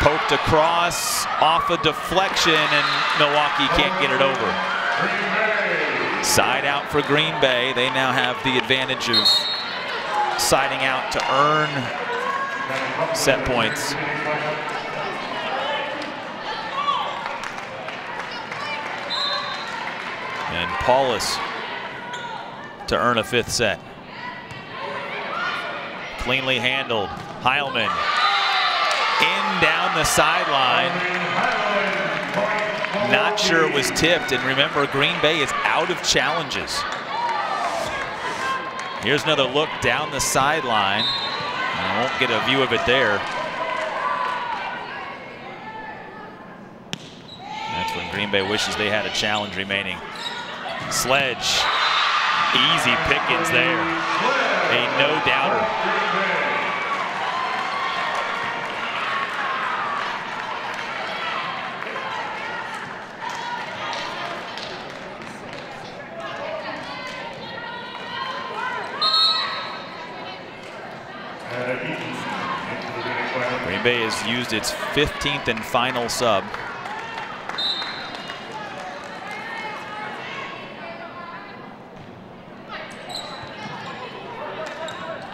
Poked across, off a deflection, and Milwaukee can't get it over. Side out for Green Bay. They now have the advantage of siding out to earn set points. And Paulus to earn a fifth set. Cleanly handled. Heilman in down the sideline. Not sure it was tipped, and remember, Green Bay is out of challenges. Here's another look down the sideline. I won't get a view of it there. That's when Green Bay wishes they had a challenge remaining. Sledge, easy pickings there. A no-doubter. Green Bay has used its 15th and final sub.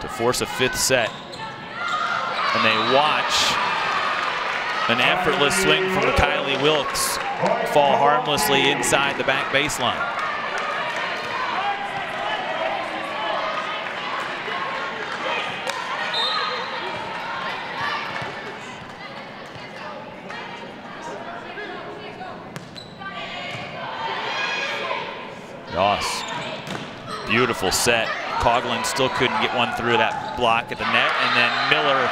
To force a fifth set. And they watch an effortless swing from Kylie Wilkes fall harmlessly inside the back baseline. Goss, beautiful set. Coughlin still couldn't get one through that block at the net, and then Miller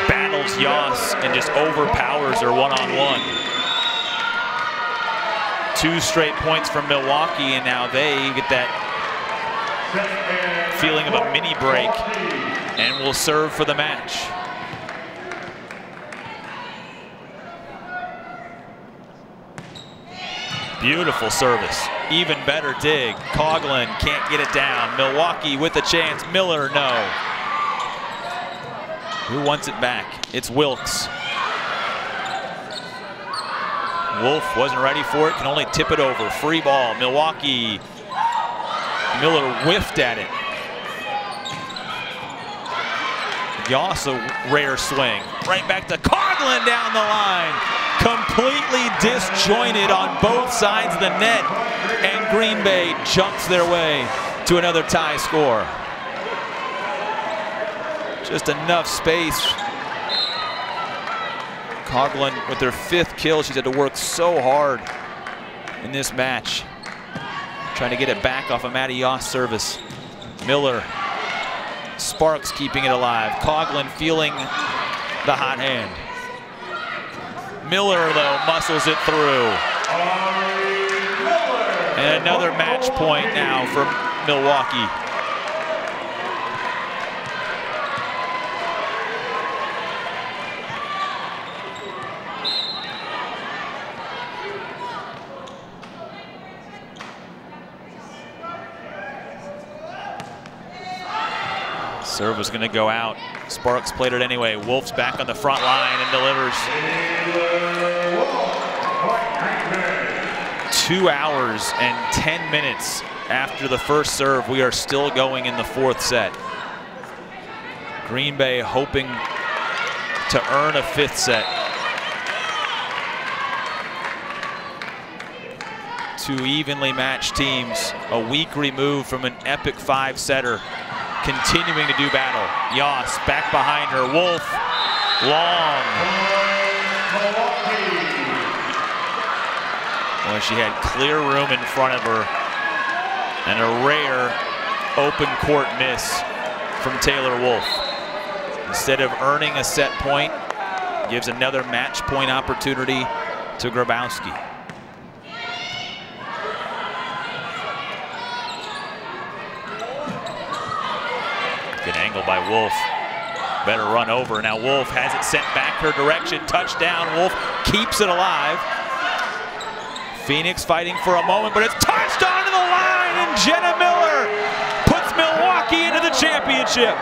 battles Yoss and just overpowers her one-on-one. 2 straight points from Milwaukee, and now they get that feeling of a mini break and will serve for the match. Beautiful service, even better dig. Coughlin can't get it down. Milwaukee with a chance. Miller, no. Who wants it back? It's Wilkes. Wolf wasn't ready for it, can only tip it over. Free ball, Milwaukee. Miller whiffed at it. Yoss, a rare swing. Right back to Coughlin down the line. Completely disjointed on both sides of the net, and Green Bay jumps their way to another tie score. Just enough space. Coughlin with their 5th kill. She's had to work so hard in this match, trying to get it back off a Maddie Yoss service. Miller, Sparks keeping it alive. Coughlin feeling the hot hand. Miller, though, muscles it through. And another match point now for Milwaukee. Serve was going to go out. Sparks played it anyway. Wolf's back on the front line and delivers. 2 hours and 10 minutes after the first serve, we are still going in the fourth set. Green Bay hoping to earn a fifth set. Two evenly matched teams, a week removed from an epic 5-setter, continuing to do battle. Yoss back behind her. Wolf, long. Well, she had clear room in front of her, and a rare open court miss from Taylor Wolf. Instead of earning a set point, gives another match point opportunity to Grabowski. Good angle by Wolf. Better run over. Now Wolf has it sent back her direction. Touchdown. Wolf keeps it alive. Phoenix fighting for a moment, but it's touched onto the line, and Jenna Miller puts Milwaukee into the championship.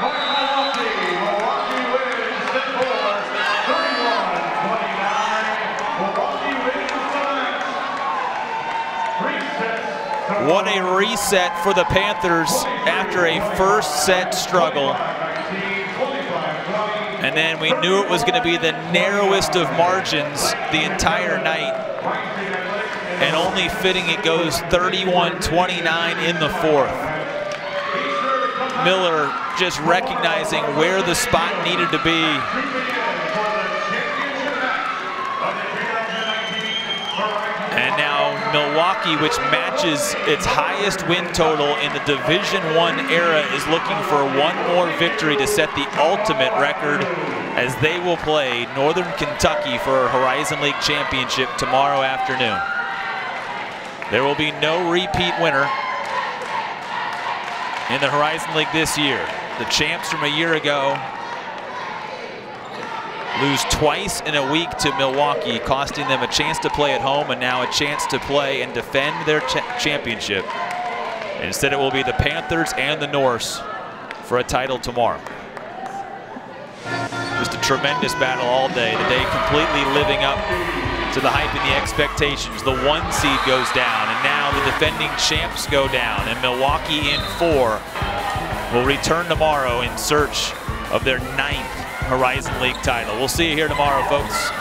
What a reset for the Panthers after a first set struggle. And then we knew it was going to be the narrowest of margins the entire night. And only fitting it goes 31-29 in the fourth. Miller just recognizing where the spot needed to be. And now Milwaukee, which matches its highest win total in the Division I era, is looking for one more victory to set the ultimate record, as they will play Northern Kentucky for a Horizon League championship tomorrow afternoon. There will be no repeat winner in the Horizon League this year. The champs from a year ago lose twice in a week to Milwaukee, costing them a chance to play at home and now a chance to play and defend their championship. And instead it will be the Panthers and the Norse for a title tomorrow. Just a tremendous battle all day. The day completely living up to the hype and the expectations. The 1 seed goes down, and now the defending champs go down, and Milwaukee in 4 will return tomorrow in search of their 9th Horizon League title. We'll see you here tomorrow, folks.